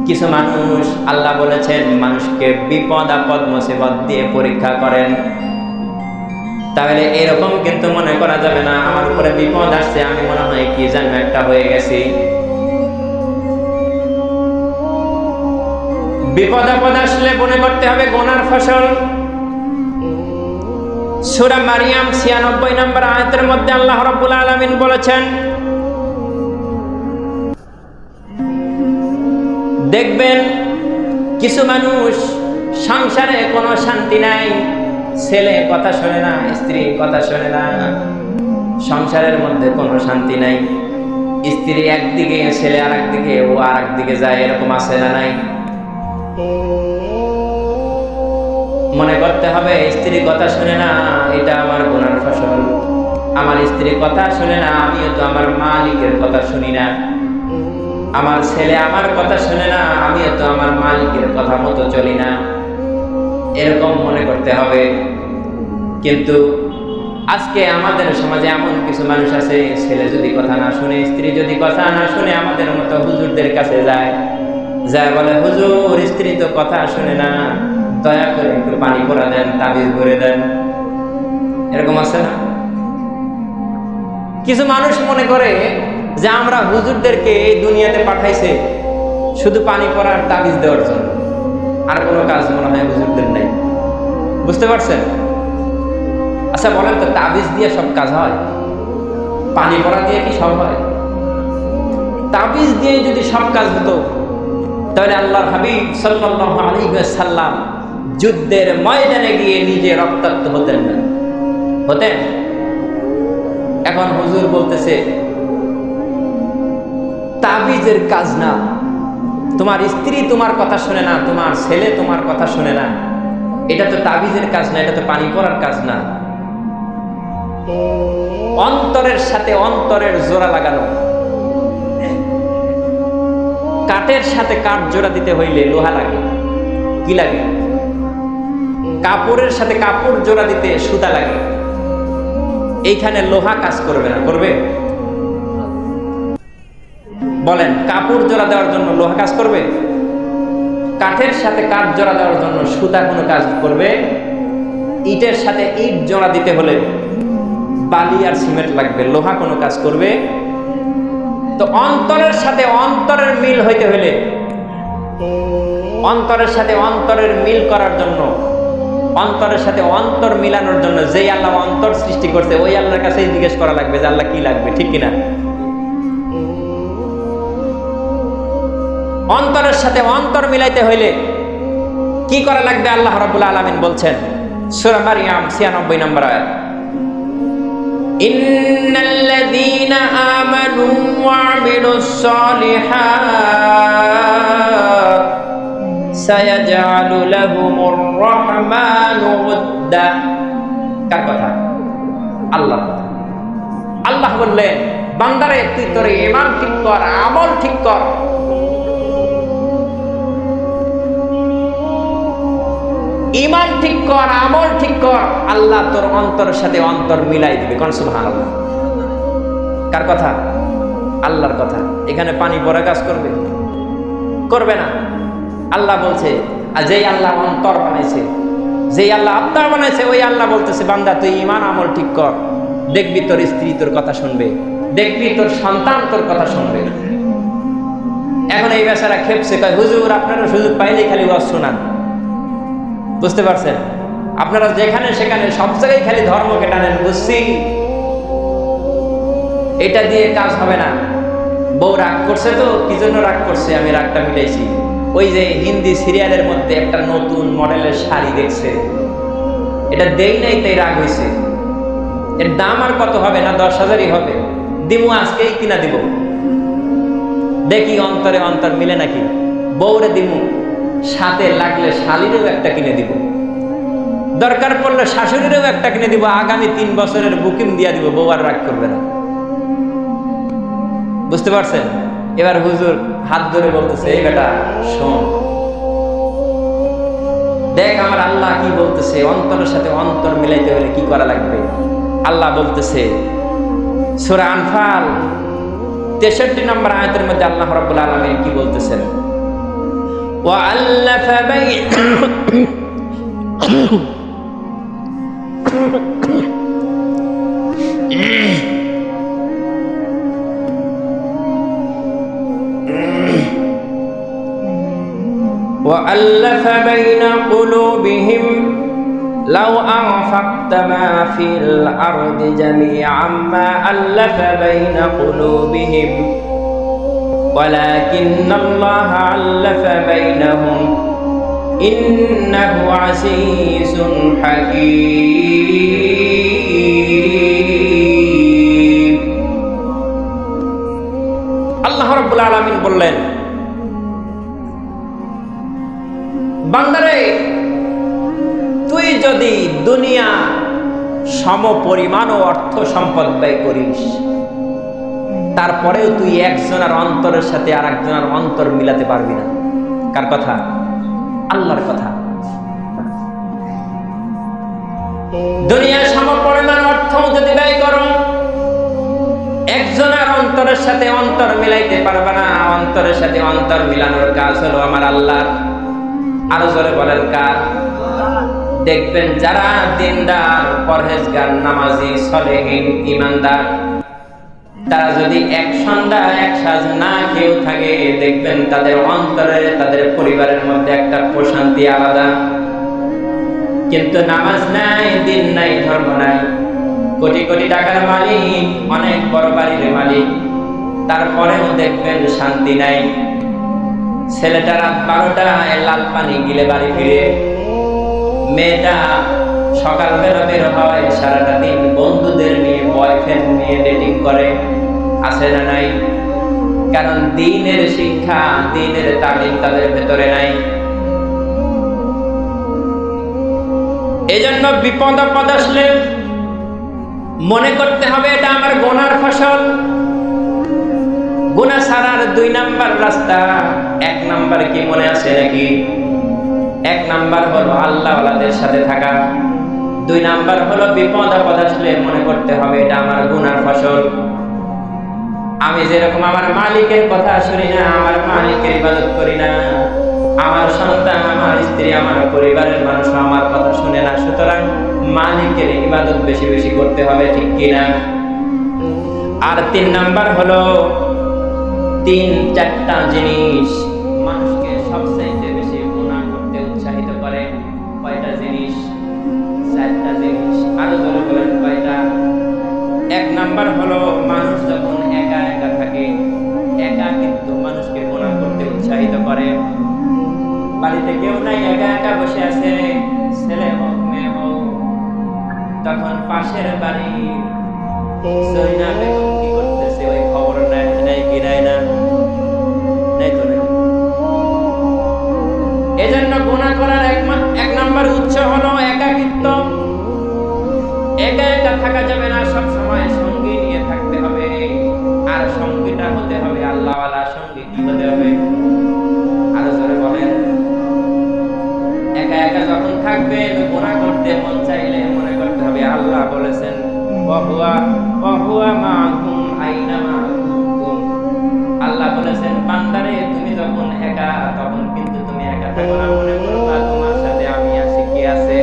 কিছু মানুষ, আল্লাহ বলেছেন মানুষকে বিপদ আপদ মুসিবত দিয়ে পরীক্ষা করেন। তাহলে এরকম কিন্তু মনে করা যাবে না আমার উপরে বিপদ আসছে, আমি মনে হয় কি যেন একটা হয়ে গেছি। বিপদ আপদ আসলে মনে করতে হবে গুনার ফসল। সূরা মারিয়াম 96 নম্বর আয়াতের মধ্যে আল্লাহ রাব্বুল আলামিন বলেছেন, দেখবেন কিছু মানুষ সংসারে কোনো শান্তি নাই, ছেলে কথা শোনে না, স্ত্রী কথা শোনে না, সংসারের মধ্যে কোনো শান্তি নাই। স্ত্রী একদিকে, ছেলে আর একদিকে, ও আর একদিকে যায়, এরকম আছে না নাই? মনে করতে হবে স্ত্রী কথা শুনে না, এটা আমার গুনার ফসল। আমার স্ত্রী কথা শুনে না, আমিও তো আমার মালিকের কথা শুনি না। আমার ছেলে আমার কথা শুনে না, আমিও তো আমার মালিকের কথা মতো চলি না। এরকম মনে করতে হবে। কিন্তু আজকে আমাদের সমাজে এমন কিছু মানুষ আছে, ছেলে যদি কথা না শুনে, স্ত্রী যদি কথা না শুনে, আমাদের মতো হুজুরদের কাছে যায়, বলে হুজুর স্ত্রী তো কথা শুনে না, দয়া করে একটু পানি পরা দেন, তাবিজ ভরে দেন। এরকম আছে না? কিছু মানুষ মনে করে যে আমরা হুজুরদেরকে এই দুনিয়াতে পাঠাইছে শুধু পানি পরার তাবিজ দেওয়ার জন্য, আর কোনো কাজ মনে হয় হুজুরদের নাই। বুঝতে পারছেন? আচ্ছা বলেন তো, তাবিজ দিয়ে সব কাজ হয়? পানি পরা দিয়ে কি সব হয়? তাবিজ দিয়ে যদি সব কাজ হতো, তাহলে আল্লাহর হাবিব সাল্লাল্লাহু আলাইহি ওয়াসাল্লাম যুদ্ধের ময়দানে গিয়ে নিজে রক্তাক্ত হতেন না? হতেন? এখন হুজুর বলতেছে তাবিজের কাজ না, তোমার স্ত্রী তোমার কথা শুনে না, তোমার ছেলে তোমার কথা শুনে না, এটা তো তাবিজের কাজ না, এটা তো পানি পড়ার কাজ না। অন্তরের সাথে অন্তরের জোড়া লাগানো। কাঠের সাথে কাঠ জোড়া দিতে হইলে লোহা লাগে, কি লাগে? কাপড়ের সাথে কাপড় জোড়া দিতে সুতা লাগে। এইখানে লোহা কাজ করবে না, করবে? বলেন, কাপড় জোড়া দেওয়ার জন্য লোহা কাজ করবে? কাঠের সাথে কাঠ জোড়া দেওয়ার জন্য সুতা কোনো কাজ করবে? ইটের সাথে ইট জোড়া দিতে হলে বালি আর সিমেন্ট লাগবে, লোহা কোনো কাজ করবে? তো অন্তরের সাথে অন্তরের মিল হইতে হলে, অন্তরের সাথে অন্তরের মিল করার জন্য, অন্তরের সাথে অন্তর মিলানোর জন্য যেই আল্লাহ অন্তর সৃষ্টি করছে ওই আল্লাহর কাছেই জিজ্ঞেস করা লাগবে যে আল্লাহ কি লাগবে, ঠিক কিনা? অন্তরের সাথে অন্তর মিলাইতে হইলে কি করা লাগবে? আল্লাহ রাব্বুল আলামিন বলছেন সূরা মারইয়াম 96 নম্বর আয়াত, ইন্নাল্লাযীনা আমানু ওয়া আমিলুস সালিহাত সায়াজআলু লাহুমুর রাহমানু উদ্দা। কার কথা? আল্লাহর কথা। আল্লাহ বললেন, বান্দারে তুই তোর ঈমান ঠিক কর, আমল ঠিক কর। ঈমান ঠিক কর, আমল ঠিক কর, আল্লাহ তোর অন্তরের সাথে অন্তর মিলাই দিবে। কোন সুবহানাল্লাহ। কার কথা? আল্লাহর কথা। এখানে পানি পড়া কাজ করবে? করবে না। আল্লাহ বলছে, আর যেই আল্লাহ অন্তর বানাইছে, যেই আল্লাহ আত্মা বানাইছে, ওই আল্লাহ বলতেছে, বান্দা তুই ঈমান আমল ঠিক কর, দেখবি তোর স্ত্রী তোর কথা শুনবে, দেখবি তোর সন্তান তোর কথা শুনবে। এখন এই বেচারা খেপছে, কয় হুজুর আপনারা সুযোগ পাইলেই খালি ওয়াজ শোনান। বুঝতে পারছেন? আপনারা যেখানে সেখানে সব জায়গায় খালি ধর্মকে টানেন, বুঝছি। এটা দিয়ে কাজ হবে না। বউ রাগ করছে, তো কি জন্য রাগ করছে? আমি রাগটা মিটাইছি। ওই যে হিন্দি সিরিয়ালের মধ্যে একটা নতুন মডেলের শাড়ি দেখছে, এটা দেই নাই তাই রাগ হয়েছে। এর দাম আর কত হবে? না 10,000-ই হবে। দিমু, আজকেই কিনা দিব। দেখি অন্তরে অন্তর মিলে নাকি। বউরে দিমু, সাথে লাগলে শালিরেও একটা কিনে দিব, দরকার পড়লে শাশুড়িরেও একটা কিনে দিব। আগামী 3 বছরের বুকিং দিয়া দিব, বউ আর রাগ করবে না। বুঝতে পারছেন? এবার হুজুর হাত ধরে বলতেছে, এই বেটা শোন, দেখ আমার আল্লাহ কি বলতেছে, অন্তরের সাথে অন্তর মিলাইতে হলে কি করা লাগবে। আল্লাহ বলতেছে সূরা আনফাল 63 নম্বর আয়াতের মধ্যে আল্লাহ রাব্বুল আলামিন কি বলতেছেন? وألف بين وألف بين قلوبهم لو أنفقت ما في الأرض جميعا ما ألف بين قلوبهم ولكن الله ألف بينهم إنه عزيز حكيم। আল্লাহ রাব্বুল আলামিন বললেন, বান্দারে তুই যদি দুনিয়া সম পরিমাণ ও অর্থ সম্পদ ব্যয় করিস, তারপরেও তুই একজনের অন্তরের সাথে আর একজনের অন্তর মিলাতে পারবি না। কার কথা? আল্লাহর কথা। দুনিয়ার সম পরিমাণ অর্থ যদি ব্যয় করো, একজনের অন্তরের সাথে অন্তর মিলাইতে পারবে না। অন্তরের সাথে অন্তর মিলানোর কাজ হলো আমার আল্লাহর। আরো জোরে বলেন কার? দেখবেন যারা দিনদার, পরহেজগার, নামাজি, সলেহীন, ঈমানদার, তারা যদি এক সন্ধ্যা এক সাজ না কেউ থাকে, দেখবেন তাদের অন্তরে, তাদের পরিবারের মধ্যে একটা প্রশান্তি আলাদা। কিন্তু নামাজ নাই, দিন নাই, ধর্ম নাই, কোটি কোটি টাকার মালিক, অনেক বড় বাড়ির মালিক, তারপরেও দেখবেন শান্তি নাই। ছেলেটা রাত 12টায় লাল পানি গিলে বাড়ি ফিরে, মেয়েটা সকালবেলা বের হয়, সারাটা দিন বন্ধুদের নিয়ে, বয়ফ্রেন্ড নিয়ে ডেটিং করে। আছে না নাই? কারণ দ্বীনের শিক্ষা, দ্বীনের তালিম তাদের ভেতরে নাই। এজন্য বিপদ আপদ আসলে মনে করতে হবে এটা আমার গুনার ফসল। গুনাহ ছাড়ার 2 নাম্বার রাস্তা। 1 নাম্বার কি মনে আছে নাকি? 1 নাম্বার হলো আল্লাহওয়ালাদের সাথে থাকা। দুই নাম্বার হলো বিপদ আপদ আসলে মনে করতে হবে এটা আমার গুনার ফসল। আমি যেরকম আমার মালিকের কথা শুনি না, আমার মালিকের ইবাদত করি না, আমার সন্তান, আমার স্ত্রী, আমার পরিবারের মানুষ আমার কথা শুনে না, সুতরাং মালিকের ইবাদত বেশি বেশি করতে হবে, ঠিক কিনা? আর তিন নাম্বার হলো চারটা জিনিস মানুষকে সবচাইতে বেশি গুনাহ করতে উৎসাহিত করে। কয়টা জিনিস? চারটা জিনিস। আরো জোরে বলেন কয়টা? এক নাম্বার হলো মানুষ যখন একা একা থাকে, একা কিন্তু মানুষকে গুনাহ করতে উৎসাহিত করে। বাড়িতে কেউ নাই, একা একা বসে আছে, ছেলে হোক মেয়ে হোক, তখন পাশের বাড়ির সৈনা বেগম কি করতেছে ওই খবর নেয় কি নেয় না? নেই তো, নেই। এজন্য গুনাহ করার এক নাম্বার উৎস হলো একাকিত্ব। একা একা থাকা যাবে না, সব সময় সঙ্গী নিয়ে থাকতে হবে। আর সঙ্গীটা হতে হবে আল্লাহওয়ালা সঙ্গী। কি হতে হবে? আরো জোরে বলেন। একা একা যখন থাকবে, গুনাহ করতে মন চাইলে মনে করতে হবে আল্লাহ বলেছেন আল্লাহ বলেছেন বান্দারে তুমি যখন একা, তখন কিন্তু তুমি একা থাকো না, মনে করবা তোমার সাথে আমি আছি। কে আছে?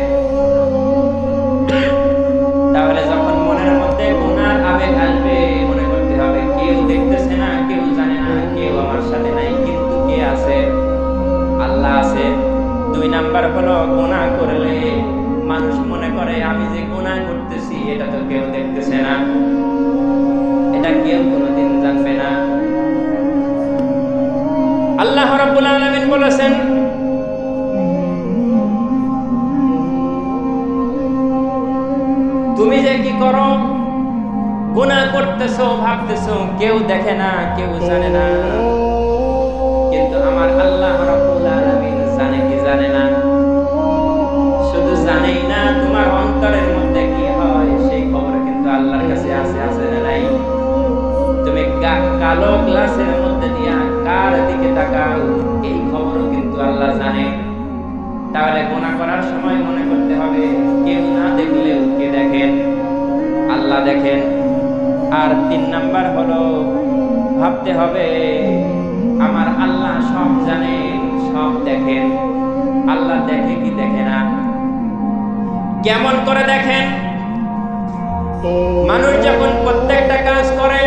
তাহলে যখন মনের মধ্যে গুনার আবেগ আসবে, মনে করতে হবে কেউ দেখতেছে না, কেউ জানে না, কেউ আমার সাথে নাই, কিন্তু কে আছে? আল্লাহ আছে। দুই নাম্বার হলো গুনাহ করলে মানুষ মনে করে আমি যে গুনাহ করতেছি এটা তো কেউ দেখতেছে না, এটা কেউ কোনোদিন জানবে না। আল্লাহ রাব্বুল আলামিন বলেছেন তুমি যে কি করো, গুনাহ করতেছো, ভাবতেছো কেউ দেখে না, কেউ জানে না, কিন্তু আমার আল্লাহ রাব্বুল আলামিন জানে কি জানে না? শুধু জানেই না, তোমার অন্তরের মধ্যে কি হয় সেই খবর কিন্তু আল্লাহর কাছে আছে না নাই? তুমি কালো গ্লাসের মধ্যে দিয়া কার দিকে তাকাও এই খবরও কিন্তু আল্লাহ জানে। তাহলে গুনাহ করার সময় মনে করতে হবে কেউ না দেখলেও কে দেখেন? আল্লাহ দেখেন। আর তিন নাম্বার হলো ভাবতে হবে আমার আল্লাহ সব জানেন, সব দেখেন। আল্লাহ দেখে কি দেখে না? কেমন করে দেখেন? মানুষ যখন প্রত্যেকটা কাজ করে,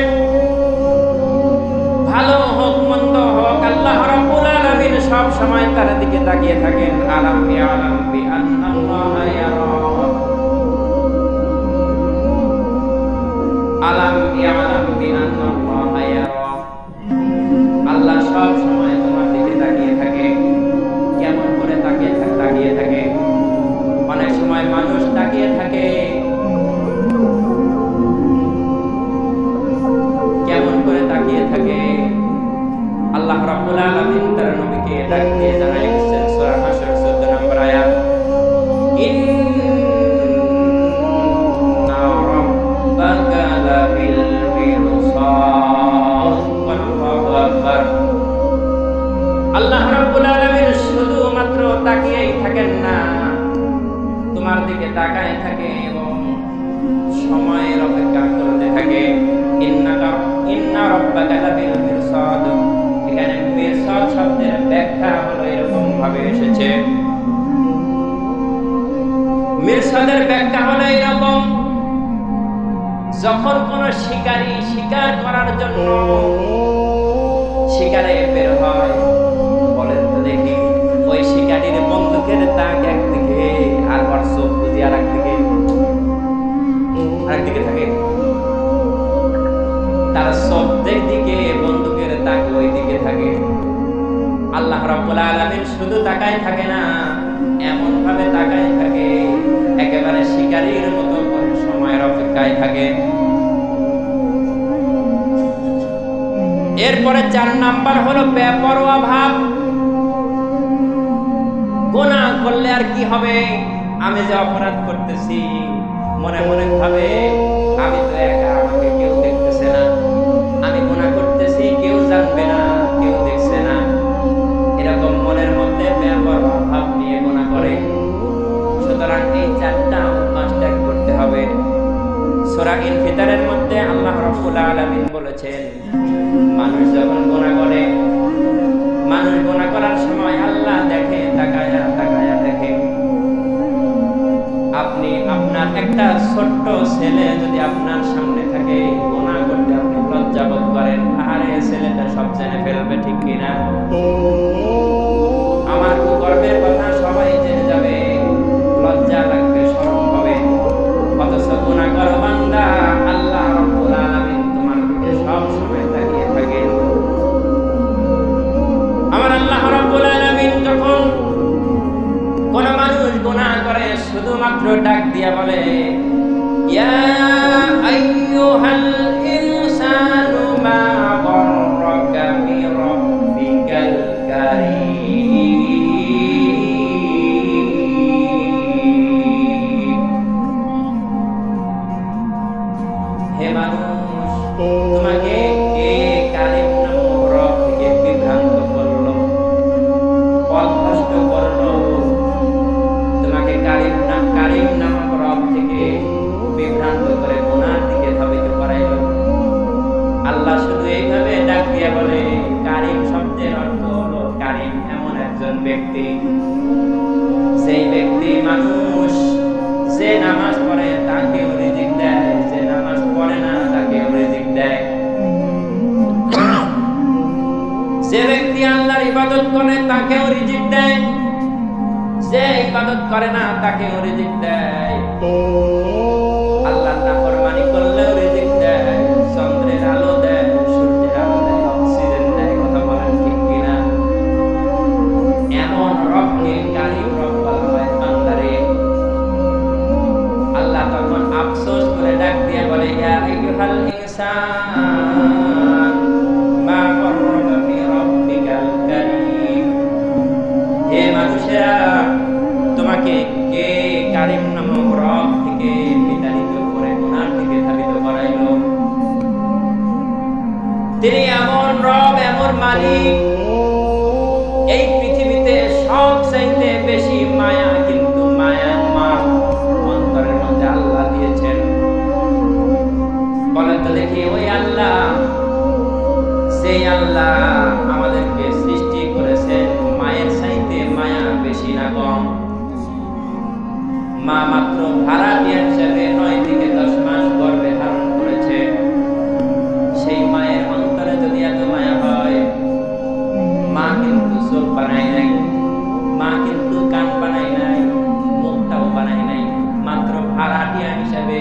ভালো হোক মন্দ হোক, আল্লাহ রাব্বুল আলামিন সব সময় তার দিকে তাকিয়ে থাকেন। আলাম ইয়ালাম বিআন্নাল্লাহা ইয়ারা, আলাম ইয়ালাম বিআন্নাল্লাহা ইয়ারা। আল্লাহ সব সময় তোমার দিকে তাকিয়ে থাকে। কেমন করে তাকিয়ে থাকে? অনেক সময় মানুষ তাকিয়ে থাকে, কেমন করে তাকিয়ে থাকে? আল্লাহ রাব্বুল আলামিন তার নবীকে ডাক দিয়ে জানাইছেন সূরা হাশর 14 নম্বর আয়াত, ইন্না রাব্বাকা লাবিল মিরসাদ। আল্লাহু আকবার। আল্লাহ রাব্বুল আলামিন শুধুমাত্র তাকিয়েই থাকেন না, তোমার দিকে তাকায় থাকে এবং সময়ের অপেক্ষা করতে থাকে। ইন্না রাব্বাকা লাবিল মিরসাদ। এখানে মিরসাদ শব্দের ব্যাখ্যা হলো এরকম ভাবে এসেছে, মিরসাদের ব্যাখ্যা হলো এরকম, যখন কোন শিকারী শিকার করার জন্য শিকারে বের হয়, বলেন তো দেখি ওই শিকারীর বন্দুকের তাক একদিকে আর ওর চোখ বুঝি আরেকদিকে থাকে, তার চোখ যেদিকে বন্দুকের তাক ওই দিকে থাকে। আল্লাহ রাব্বুল আলামিন শুধু তাকায় থাকে না, এমন ভাবে তাকায় থাকে একেবারে শিকারীর মতো করে সময়ের অপেক্ষায় থাকে। এরপরে 4 নাম্বার হলো বেপরোয়া ভাব। গুনাহ করলে আর কি হবে? আমি যে অপরাধ করতেছি, মনে মনে ভাবে আমি তো একা, আমাকে কেউ দেখতেছে না, আমি গুনাহ করতেছি, কেউ জানবে না, কেউ দেখছে না, এরকম মনের মধ্যে বেপরোয়া ভাব নিয়ে গুনাহ করে। সুতরাং এই 4টা অভ্যাস সূরা ইনফিতারের মধ্যে আল্লাহ রাব্বুল আলামিন বলেছেন, মানুষ যখন গুনাহ করে, মানুষ গুনাহ করার সময় আল্লাহ দেখে, তাকায়া তাকায়া দেখে। আপনি আপনার একটা ছোট্ট ছেলে যদি আপনার সামনে থাকে, গুনাহ করতে আপনি লজ্জা বোধ করেন, আরে ছেলেটা সব জেনে ফেলবে, ঠিক কিনা? আমার কুকর্মের কথা সবাই জেনে যাবে, লজ্জা লাগবে, শরম হবে। অথচ গুনাহ করো বান্দা, আল্লাহ রাব্বুল আলামিন তোমার দিকে সব সময় তাকিয়ে থাকেন। আমার আল্লাহ রাব্বুল আলামিন যখন কোন মানুষ গুনাহ করে, শুধুমাত্র ডাক দিয়া বলে, ইয়া আইয়ুহাল ইনসানু মা গররাকা বিরাব্বিকাল কারীম। হে মানুষ, তোমাকে কে কারীম নামক রব থেকে বিভ্রান্ত করলো, পথভ্রষ্ট করলো? তোমাকে কারীম নামক রব থেকে বিভ্রান্ত করে গুনার দিকে ধাবিত করাইল। আল্লাহ শুধু এইভাবে ডাক দিয়ে বলে, কারীম শব্দের অর্থ হলো, কারীম এমন একজন ব্যক্তি, সেই ব্যক্তি মানুষ, যে নামাজ পড়ে তাকেও রিজিক দেয়, যে নামাজ পড়ে না তাকেও রিজিক দেয়। যে ব্যক্তি আল্লাহর ইবাদত করে তাকেও রিজিক দেয়, যে ইবাদত করে না তাকেও রিজিক দেয়। আল্লাহর নাফরমানি করলেও রিজিক দেয়, চন্দ্রের আলো দেয়, সূর্যের আলো দেয়, অক্সিজেন দেয়। কথা বলেন ঠিক কিনা? এমন রবকে কারীম রব বলা হয় বান্দারে। আল্লাহ তখন আফসোস করে ডাক দিয়ে বলে, ইয়া আইয়ুহাল ইনসান মা গররাকা বিরাব্বিকাল কারীম। হে মানুষেরা, তোমাকে কে কারীম নামক রব থেকে বিতাড়িত করে গুনার দিকে ধাবিত করাইল? তিনি এমন রব, এমন মালিক, এই পৃথিবীতে সবচাইতে বেশি মায়া, কিন্তু মায়া মাপ অন্তরের মধ্যে আল্লাহ দিয়েছেন। বলেন তো দেখি, ওই আল্লাহ, সেই আল্লাহ আমাদেরকে সৃষ্টি করেছেন, মায়ের চাইতে মায়া বেশি না কম? মা মাত্র ভাড়াটিয়া হিসেবে 9 থেকে 10 মাস গর্ভে ধারণ করেছে। সেই মায়ের অন্তরে যদি এত মায়া হয়, মা কিন্তু চোখ বানায় নাই, মা কিন্তু কান বানায় নাই, মুখটাও বানায় নাই, মাত্র ভাড়াটিয়া হিসেবে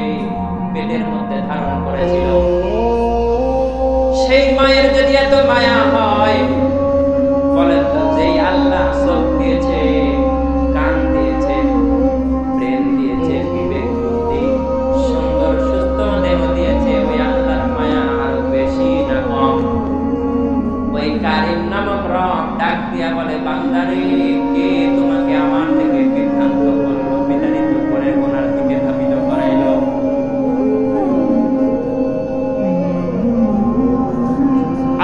পেটের মধ্যে ধারণ করেছিল। সেই মায়ের যদি এত মায়া হয়, বলেন তো, যেই আল্লাহ চোখ দিয়েছে, কান দিয়েছে, ব্রেন দিয়েছে, বিবেক বুদ্ধি, সুন্দর সুস্থ দেহ দিয়েছে, ওই আল্লাহর মায়া আরো বেশি না কম? ওই কারীম নামক রব ডাক দিয়া বলে, বান্দারে, কে তোমাকে আমার থেকে বিভ্রান্ত করলো, বিতাড়িত করে গুনার দিকে ধাবিত করাইল?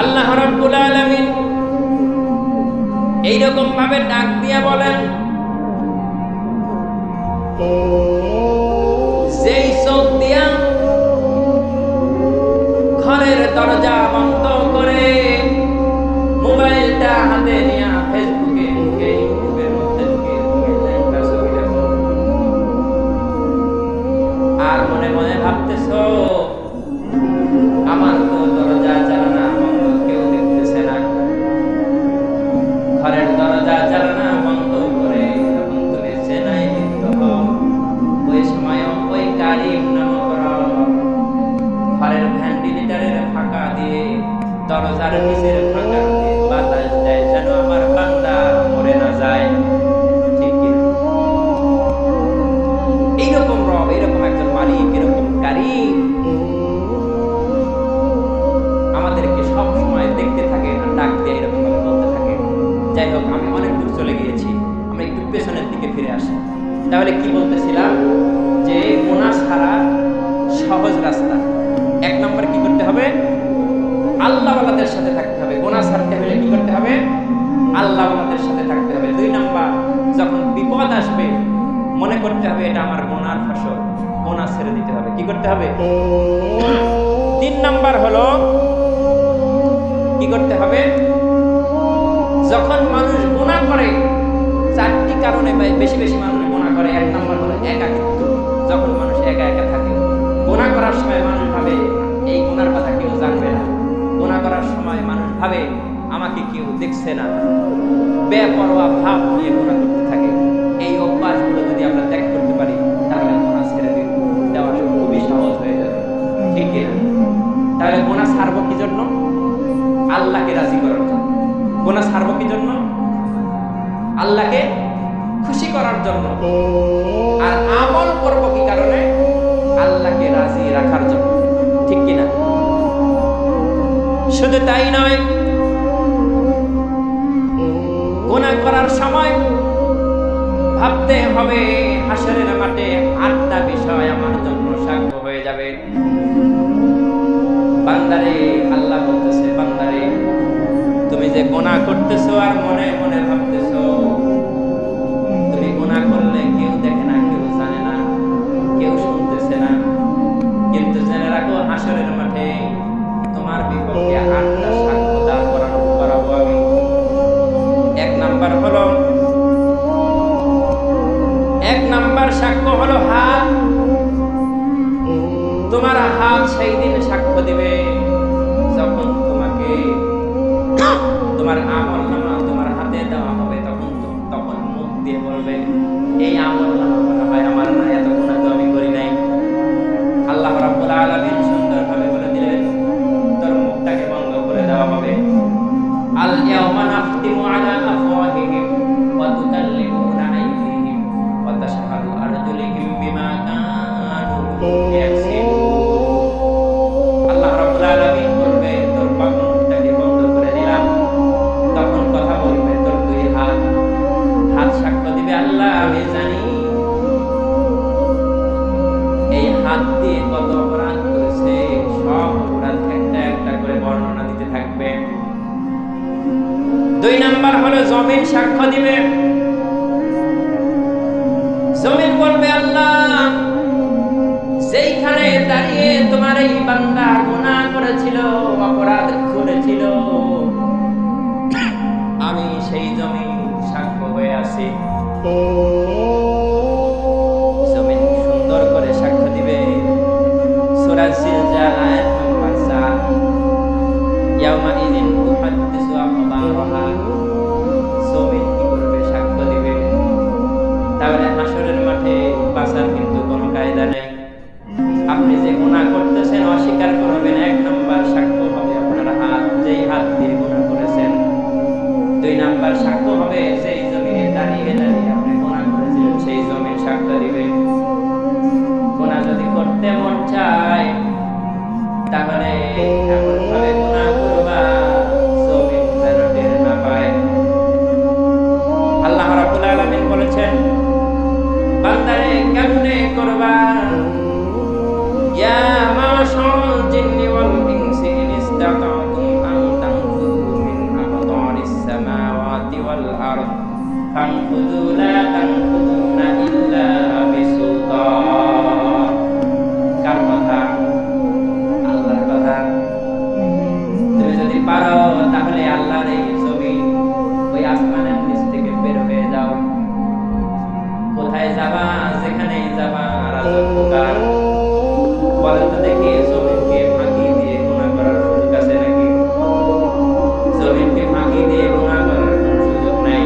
আল্লাহ রাব্বুল আলামিন এইরকম ভাবে ডাক দিয়া বলেন, যেই চোখ দিয়া ঘরের দরজা বন্ধ করে মোবাইলটা হাতে নিয়ে ফেসবুকে ঢুকে, ইউটিউবের মধ্যে ঢুকে ছবি দেখো, আর মনে মনে ভাবতেছো, আমার তো দরজা জানালা বন্ধ, কেউ দেখতেছে না। ঘরের দরজা জানালা বন্ধ করে যখন তুমি জেনায় লিপ্ত হও, ওই সময় ওই কারীম নামক রব ঘরের ভেন্টিলেটরের ফাঁকা দিয়ে, দরজার নিচের ফাঁকা দিয়ে বাতাস দেয়, যেন আমার বান্দা মরে না যায়। ঠিক কিনা? এইরকম রব, এরকম একজন মালিক, এরকম কারীম আমাদেরকে সব সময় দেখতে থাকে, ডাক দিয়ে এরকম ভাবে বলতে থাকে। যাই হোক, আমি অনেক দূর চলে গিয়েছি, আমরা একটু পেছনের দিকে ফিরে আসি। তাহলে কি বলতেছিলাম, যে গুনাহ ছাড়া সহজ রাস্তা, 1 নম্বর কি করতে হবে? আল্লাহওয়ালাদের সাথে থাকতে হবে। গুনাহ ছাড়তে হলে কি করতে হবে? আল্লাহওয়ালাদের সাথে থাকতে হবে। 2 নম্বর, যখন বিপদ আসবে মনে করতে হবে এটা আমার গুনার ফসল, গুনাহ ছেড়ে দিতে হবে। কি করতে হবে? 3 নাম্বার হলো কি করতে হবে? যখন মানুষ গুনাহ করে, 4টি কারণে বেশি বেশি মানুষ গুনাহ করে। 1 নাম্বার হলো একাকিত্ব। যখন মানুষ একা একা থাকে, গুনাহ করার সময় মানুষ ভাবে এই গুনার কথা কেউ জানবে না। গুনাহ করার সময় মানুষ ভাবে আমাকে কেউ দেখছে না, বেপরোয়া ভাব নিয়ে গুনাহ করতে থাকে। এই অভ্যাসগুলো যদি আমরা ত্যাগ করতে পারি, তাহলে গুনাহ ছেড়ে দেওয়া খুবই সহজ হয়ে যাবে। ঠিক না? তাহলে গুনাহ ছাড়বো কি জন্য? আল্লাহকে রাজি করার জন্য। গুনাহ ছাড়বো কি জন্য? আল্লাহকে খুশি করার জন্য। আর আমল করব কি কারণে? আল্লাহকে রাজি রাখার জন্য। ঠিক কি না? শুধু তাই নয়, গুনাহ করার সময় ভাবতে হবে হাসরের মাঠে 8টা বিষয় আমার জন্য সাক্ষ্য হয়ে যাবে। বান্দারে, আল্লাহ বলতেছে, বান্দারে তুমি যে গুনাহ করতেছো আর মনে মনে ভাবতেছো, তুমি গুনাহ করলে কেউ দেখে না, কেউ জানে না, কেউ শুনতেছে না, কিন্তু জেনে রাখো হাসরের মাঠে তোমার বিপক্ষে 8টা সাক্ষ্য দাঁড় করাবো আমি। 1 নাম্বার সাক্ষ্য হলো হাত। তোমার হাত সেই দিন সাক্ষ্য দিবে যখন তোমাকে তোমার আমলনামা তোমার হাতে দেওয়া হবে। তখন মুখ দিয়ে বলবে এই আমলনামা মনে হয় আমার না, এত গুনাহ তো আমি করি নাই। আল্লাহ রাব্বুল আলামিন সুন্দরভাবে বলে দিলেন, তোর মুখটাকে বন্ধ করে দেওয়া হবে। আল ইয়াওমা নাখতিমু আলা আফওয়াহিহিম ওয়া তুকাল্লিমুনা আইদিহিম ওয়া তাশহাদু আরজুলুহুম বিমা কানু ইয়াকসিবুন। আল্লাহ রাব্বুল আলামিন বলবে, তোর মুখটাকে বন্ধ করে দিলাম। তখন কথা বলবে তোর 2 হাত। হাত সাক্ষ্য দিবে, আল্লাহ আমি জানি এই হাত দিয়ে কত অপরাধ করেছে। সব অপরাধ একটা একটা করে বর্ণনা দিতে থাকবে। 2 নাম্বার হলো জমিন সাক্ষ্য দিবে। জমিন বলবে, আল্লাহ যেইখানে দাঁড়িয়ে তোমার এই বান্দা গুনাহ করেছিল, অপরাধ করেছিল, আমি সেই জমিন সাক্ষ্য হয়ে আছি। জমিন সুন্দর করে সাক্ষ্য দিবে। সূরা জিলজাল আয়াত নম্বর 4, ইয়াউমা ইযিন তুহাদ্দিসু আখবারাহা। জমিন কি করবে? সাক্ষ্য দিবে। তাহলে হাসরের মাঠে বাঁচার কিন্তু কোনো কায়দা নেই। আপনি যে গুনাহ করতেছেন অস্বীকার করবেন, 1 নাম্বার সাক্ষ্য হবে আপনার হাত, যেই হাত দিয়ে গুনাহ করেছেন। 2 নাম্বার সাক্ষ্য হবে সেই জমিনে দাঁড়িয়ে দাঁড়িয়ে আপনি গুনাহ করেছিলেন, সেই জমিন সাক্ষ্য দিবে। গুনাহ যদি করতে মন চায় তাহলে এমন ভাবে গুনাহ করবা জমিন যেন টের না পায়। আল্লাহ রাব্বুল আলামিন বলেছেন, বান্দারে কেমনে করবা? ইয়া মাশারাল জিন্নি ওয়াল ইনসি ইন ইসতাতা'তুম আন তানফুযু মিন আকতারিস সামাওয়াতি ওয়াল আরদ ফানফুযু লা তানফুযুনা ইল্লা বিসুলতান। কার কথা? আল্লাহর কথা। তুমি যদি পারো তাহলে আল্লাহর এই জমিন, ওই আসমানের নিচ থেকে বের হয়ে যাও। কোথায় যাবা? যেখানেই যাবা রাজত্ব কার? বলেন তো দেখি, জমিনকে ফাঁকি দিয়ে গুনাহ করার সুযোগ আছে নাকি? জমিনকে ফাঁকি দিয়ে গুনাহ করার কোনো সুযোগ নাই।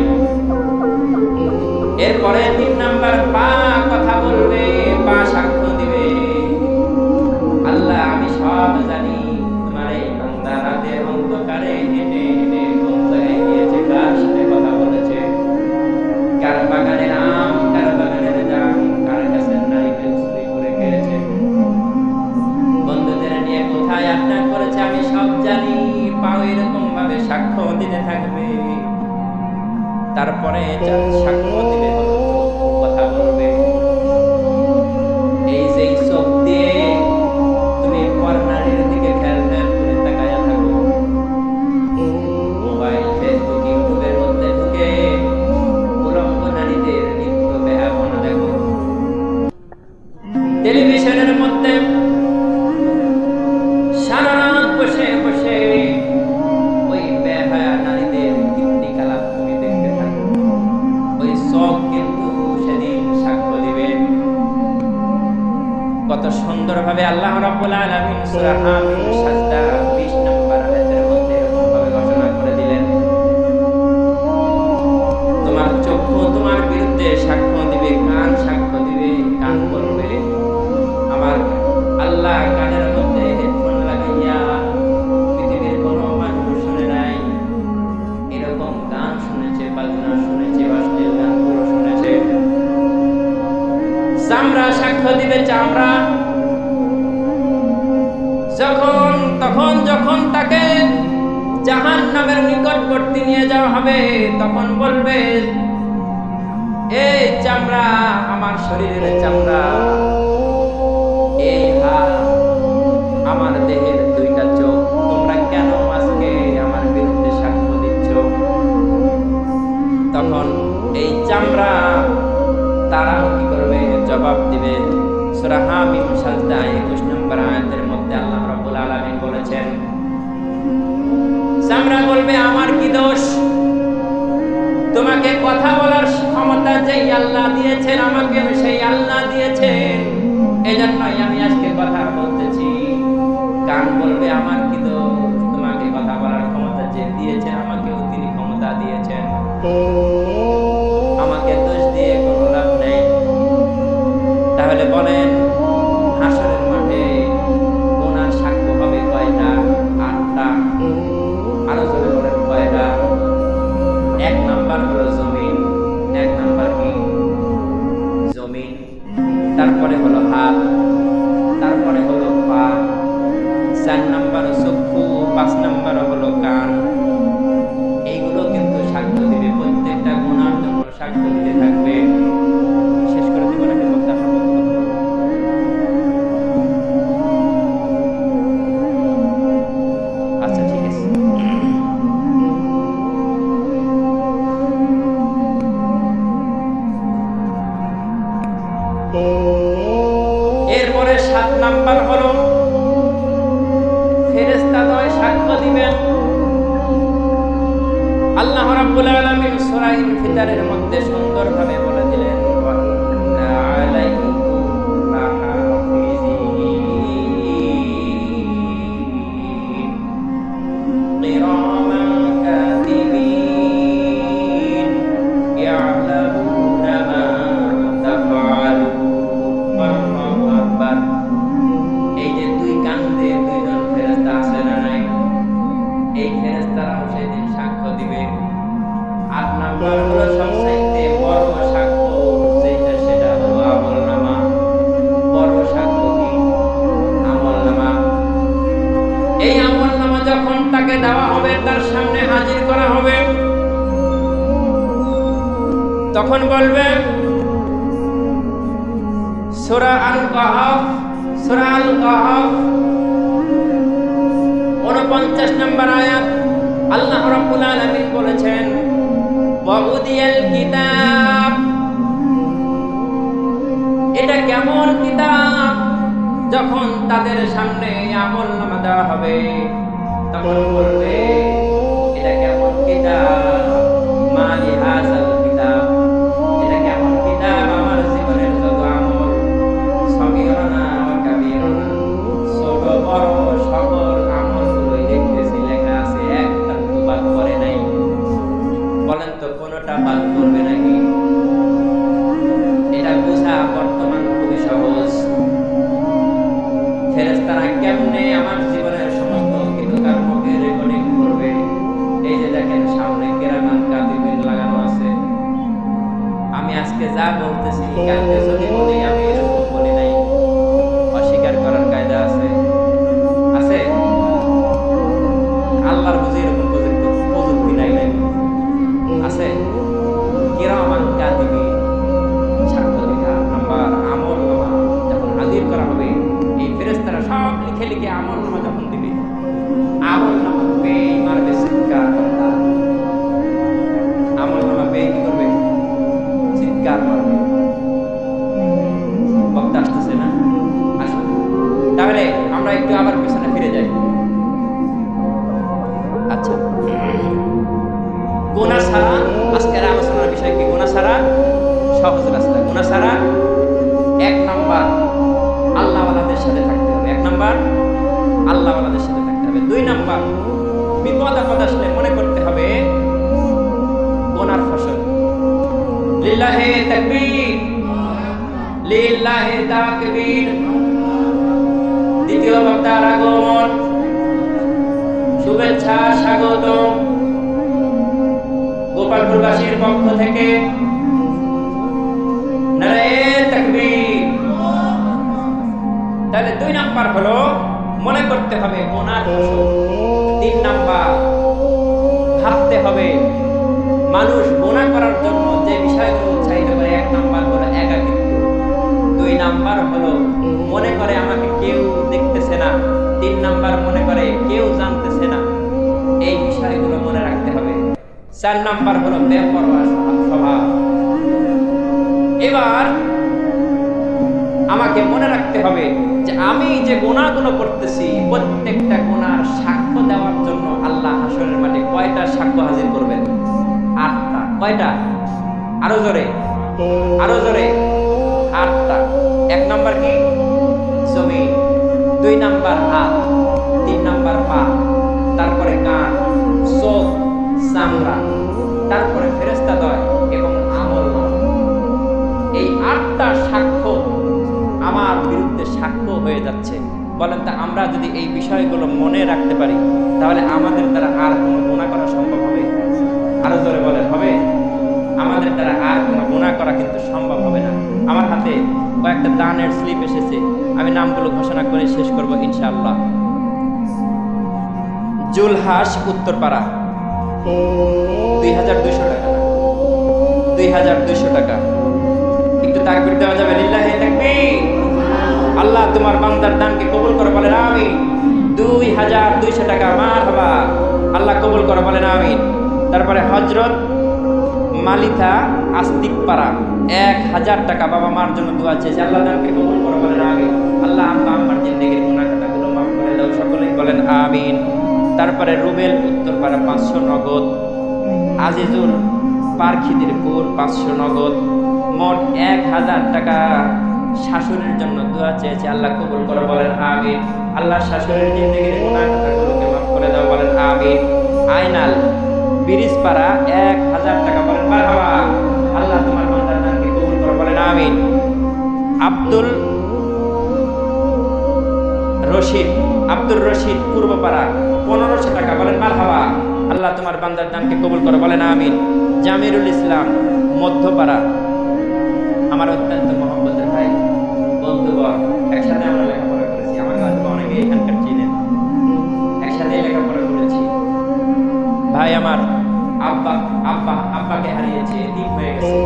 এরপরে 3 নাম্বার পা কথা বলবে, পা সাক্ষ্য দিবে, আল্লাহ আমি সব জানি। তোমার এই বান্দা রাতে অন্ধকারে হেঁটে হেঁটে কোন জায়গায় গিয়েছে, কার সাথে কথা বলেছে, কার বাগানের আম, কার বাগানের জাম, কার গাছের নারিকেল চুরি করে খেয়েছে, বন্ধুদের নিয়ে কোথায় আড্ডা করেছে, আমি সব জানি। পাও এরকম ভাবে সাক্ষ্য দিতে থাকবে। তারপরে সাক্ষ্য দিবে, কথা বলবে। এই যে চোখ দিয়ে তুমি পরনারীর দিকে খেয়াল করে তাকায়া থাকো, মোবাইল, ফেসবুক, ইউটিউবের মধ্যে ঢুকে উলঙ্গ নারীদের নৃত্য বেহাপনা দেখো, টেলিভিশন কত সুন্দরভাবে আল্লাহ রাব্বুল আলামিন সূরা হামিম সাজদা 20 নম্বর আয়াতের মধ্যে এরকম ভাবে ঘোষণা করে দিলেন, তোমার চক্ষু তোমার বিরুদ্ধে সাক্ষ্য দিবে, কান সাক্ষ্য দিবে, কান বলবে। আমার আল্লাহ কানের মধ্যে হেডফোন লাগাইয়া পৃথিবীর কোনো মানুষ শুনে নাই এরকম গান শুনেছে, বাজনা শুনেছে, অশ্লীল গানগুলো শুনেছে। চামড়া সাক্ষ্য দিবে, চামড়া। যখন তাকে জাহান্নামের নিকটবর্তী নিয়ে যাওয়া হবে তখন বলবে, এই চামড়া আমার শরীরের চামড়া, এই হাত আমার দেহের দুইটা চোখ, তোমরা কেন আজকে আমার বিরুদ্ধে সাক্ষ্য দিচ্ছ? তখন এই চামড়া তারাও কি করবে? জবাব দিবে। সূরা হামিম সাজদা 21 নম্বর আয়াতের মধ্যে আল্লাহ রাব্বুল আলামিন বলেছেন, চামড়া বলবে, আমার কি দোষ? তোমাকে কথা বলার ক্ষমতা যেই আল্লাহ দিয়েছেন আমাকে, সেই আল্লাহ দিয়েছেন, এজন্যই আমি আজকে কথা বলতেছি। কান বলবে, আমার কি দোষ? তোমাকে কথা বলার ক্ষমতা যে দিয়েছেন আমাকেও তিনি ক্ষমতা দিয়েছেন, আমাকে দোষ দিয়ে কোনো লাভ নেই। তাহলে বলেন, হাসরের মাঠে গুনার সাক্ষ্য হবে কয়টা? 8টা। আরো জোরে বলেন কয়টা? 1 নাম্বার হলো জমিন। 1 নাম্বার কি? জমিন। তারপরে হলো হাত, তারপরে হলো পা, 4 নাম্বার চক্ষু, 5 নাম্বার হলো কান। এইগুলো কিন্তু সাক্ষ্য দিবে, প্রত্যেকটা গুনার জন্য সাক্ষ্য দিতে থাকবে। শেষ করে দিব নাকি বক্তা? আচ্ছা ঠিক আছে। এরপরে 7 নাম্বার হলো ফেরেশতাদ্বয় সাক্ষ্য দিবেন। আল্লাহ রাব্বুল আলামিন সূরা ইনফিতারের মধ্যে সুন্দরভাবে বলে দিলেন, ওয়া ইন্না আলাইকুম লাহাফিজিন কিরামান কাতিবিন ইয়ালামুনা মা তাফআলুন। আল্লাহু আকবার। এই যে দুই কান্দে দুইজন ফেরেশতা আছে না নাই? এই ফেরেশতারাও সেদিন সাক্ষ্য দিবে। 8 নাম্বার হলো সবচাইতে বড় সাক্ষ্য, সেটা হলো আমলনামা। বড় সাক্ষ্য কি? আমলনামা। এই আমলনামা যখন তাকে দেওয়া হবে, তার সামনে হাজির করা হবে, তখন বলবে, সূরা আল-কাহফ 49 নম্বর আয়াত আল্লাহ রাব্বুল আলামিন বলেছেন, ওয়াউদিয়াল কিতাব। এটা কেমন কিতাব? যখন তাদের সামনে আমলনামা দেওয়া হবে তখন বলবে, এটা কেমন কিতাব? মালি হাযাল কিতাব। এটা কেমন কিতাব? আমার জীবনের যত আমল, সগীরানা ওয়া কাবীরানা, ছোট বড় সকল আমলগুলোই দেখতেছি লেখা আছে, একটা বাদ করে নাই। বলেন তো কোনটা বাদ করবে নাকি? এটা বোঝা বর্তমান খুবই সহজ। ফেরেশতারা কেমনে আমার জীবনের সমস্ত কৃতকর্মকে রেকর্ডিং করবে? এই যে দেখেন সামনে কিরামান কাতিবিন লাগানো আছে। আমি আজকে যা বলতেছি কালকে যদি বলি আমি এরকম বলি নাই, অস্বীকার করার কায়দা আছে? আছে? আল্লাহর বুঝি এরকম প্রযুক্তি নাই নাই আছে? কিরামান কাতিবিন সাক্ষ্য দিবে। নাম্বার আমলনামা যখন হাজির করা হবে, এই ফেরেশতারা সব লিখে লিখে আমলনামা যখন দিবে, আমলনামা পেয়ে মারবে চিৎকার। আমলনামা পেয়ে কি করবে? চিৎকার মারবে। বিপদ আপদ আসলে মনে করতে হবে গুনার ফসল। লিল্লাহি তাকবীর, লিল্লাহি তাকবীর। দ্বিতীয় বক্তার আগমন, শুভেচ্ছা স্বাগত গোপালপুরবাসীর পক্ষ থেকে। নারায়ে তাকবীর। তাহলে 2 নাম্বার হলো মনে করতে হবে গুনার ফসল। 3 নাম্বার ভাবতে হবে মানুষ গুনাহ করার জন্য যে বিষয়গুলো উৎসাহিত করে। 1 নাম্বার হলো একাকিত্ব, 2 নাম্বার হলো মনে করে আমাকে কেউ দেখতেছে না, 3 নাম্বার মনে করে কেউ জানতেছে না। এই বিষয়গুলো মনে রাখতে হবে। 4 নাম্বার হলো বেপরোয়া স্বভাব। এবার আমাকে মনে রাখতে হবে যে আমি যে গুনাহগুলো করতেছি প্রত্যেকটা গুনার সাক্ষ্য দেওয়ার জন্য আল্লাহ হাসরের মাঠে কয়টা সাক্ষ্য হাজির করবেন? 8টা। কয়টা? আরো জোরে, আরো জোরে। 8টা। 1 নাম্বার কি? জমিন, 2 নাম্বার হাত, 3 নাম্বার পা, তারপরে কান, চোখ, চামড়া, তারপরে ফেরেশতাদ্বয় এবং আমলনামা। এই 8টা সাক্ষ্য আমার বিরুদ্ধে সাক্ষ্য হয়ে যাচ্ছে। বলেন তো, আমরা যদি এই বিষয়গুলো মনে রাখতে পারি তাহলে আমাদের দ্বারা আর কোনো গুনাহ করা সম্ভব হবে? আরো জোরে বলেন, হবে? আমাদের দ্বারা আর কোনো গুনাহ করা কিন্তু সম্ভব হবে না। আমার হাতে কয়েকটা দানের স্লিপ এসেছে, আমি নামগুলো ঘোষণা করে শেষ করব ইনশাআল্লাহ। জুলহাস উত্তরপাড়া 2200 টাকা, 2200 টাকা। একটু তাকবীর দেওয়া যাবে? লিল্লাহি তাকবীর। আল্লাহ তোমার বান্দার দানকে কবুল করে, বলেন আমিন। 2200 টাকা, মারহাবা। আল্লাহ কবুল করে, বলেন আমিন। তারপরে হযরত মালিথা আস্তিকপাড়া 1000 টাকা, বাবা মার জন্য দোয়া চেয়েছে, আল্লাহ দানকে কবুল করে, বলেন আমিন। আল্লাহ আব্বা আম্মার জিন্দেগির গুনাহ খাতাগুলো মাফ করে দাও, সকলেই বলেন আমিন। তারপরে রুবেল উত্তরপাড়া 500 নগদ, আজিজুল পারখিদিরপুর 500 নগদ, মোট 1000 টাকা শাশুড়ির জন্য দোয়া চেয়েছে, আল্লাহ কবুল করে, বলেন আমিন। আল্লাহ শাশুড়ির জিন্দেগির গুনাহ খাতাগুলোকে মাফ করে দাও, বলেন আমিন। আইনাল বিরিজপাড়া 1000 টাকা, বলেন মারহাবা। আল্লাহ তোমার বান্দার দানকে কবুল করে, বলেন আমিন। আব্দুল রশিদ পূর্বপাড়া 1500 টাকা, বলেন মারহাবা। আল্লাহ তোমার বান্দার দানকে কবুল করে, বলেন আমিন। জামিরুল ইসলাম মধ্যপাড়া, আমার অত্যন্ত মহব্বতের ভাই, বন্ধুগণ, একসাথে আমরা লেখাপড়া করেছি, আমাকে হয়তো অনেকে এখানকার চিনেন, একসাথে লেখাপড়া করেছি। ভাই আমার আব্বাকে হারিয়েছে, এতিম হয়ে গেছে,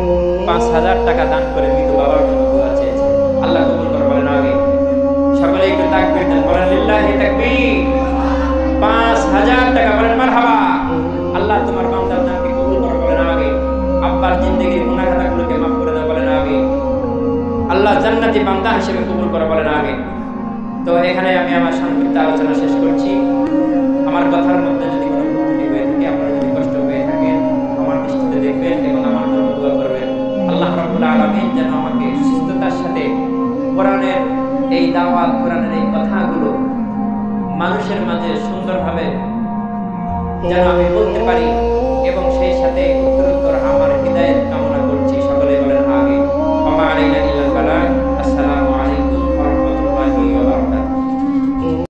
5000 টাকা দান করে মৃত বাবার জন্য দোয়া চেয়েছে, আল্লাহ কবুল করে, বলেন আমিন। সকলে একটু তাকবীর দেন, বলেন লিল্লাহি তাকবীর। 5000 টাকা, বলেন মারহাবা। আল্লাহ তোমার বান্দার দানকে কবুল করে, বলেন আমিন। আব্বার জিন্দেগির গুনাহ খাতাগুলোকে মাফ করে দাও, বলেন আমিন। আল্লাহ জান্নাতি বান্দা হিসেবে কবুল করে, বলেন আমিন। তো এখানে আমি আমার সংক্ষিপ্ত আলোচনা শেষ করছি। আমার কথার মধ্যে যদি কোনো ভুল ত্রুটি হয়ে থাকে, আপনারা যদি কষ্ট পেয়ে থাকেন, আমার দৃষ্টিতে দেখবেন এবং আমার জন্য দোয়া করবেন। আল্লাহ রাব্বুল আলামিন যেন আমাকে সুস্থতার সাথে কোরআনের এই দাওয়াত, কোরআনের এই কথাগুলো মানুষের মাঝে সুন্দরভাবে যেন আমি বলতে পারি এবং সেই সাথে উত্তরোত্তর আমার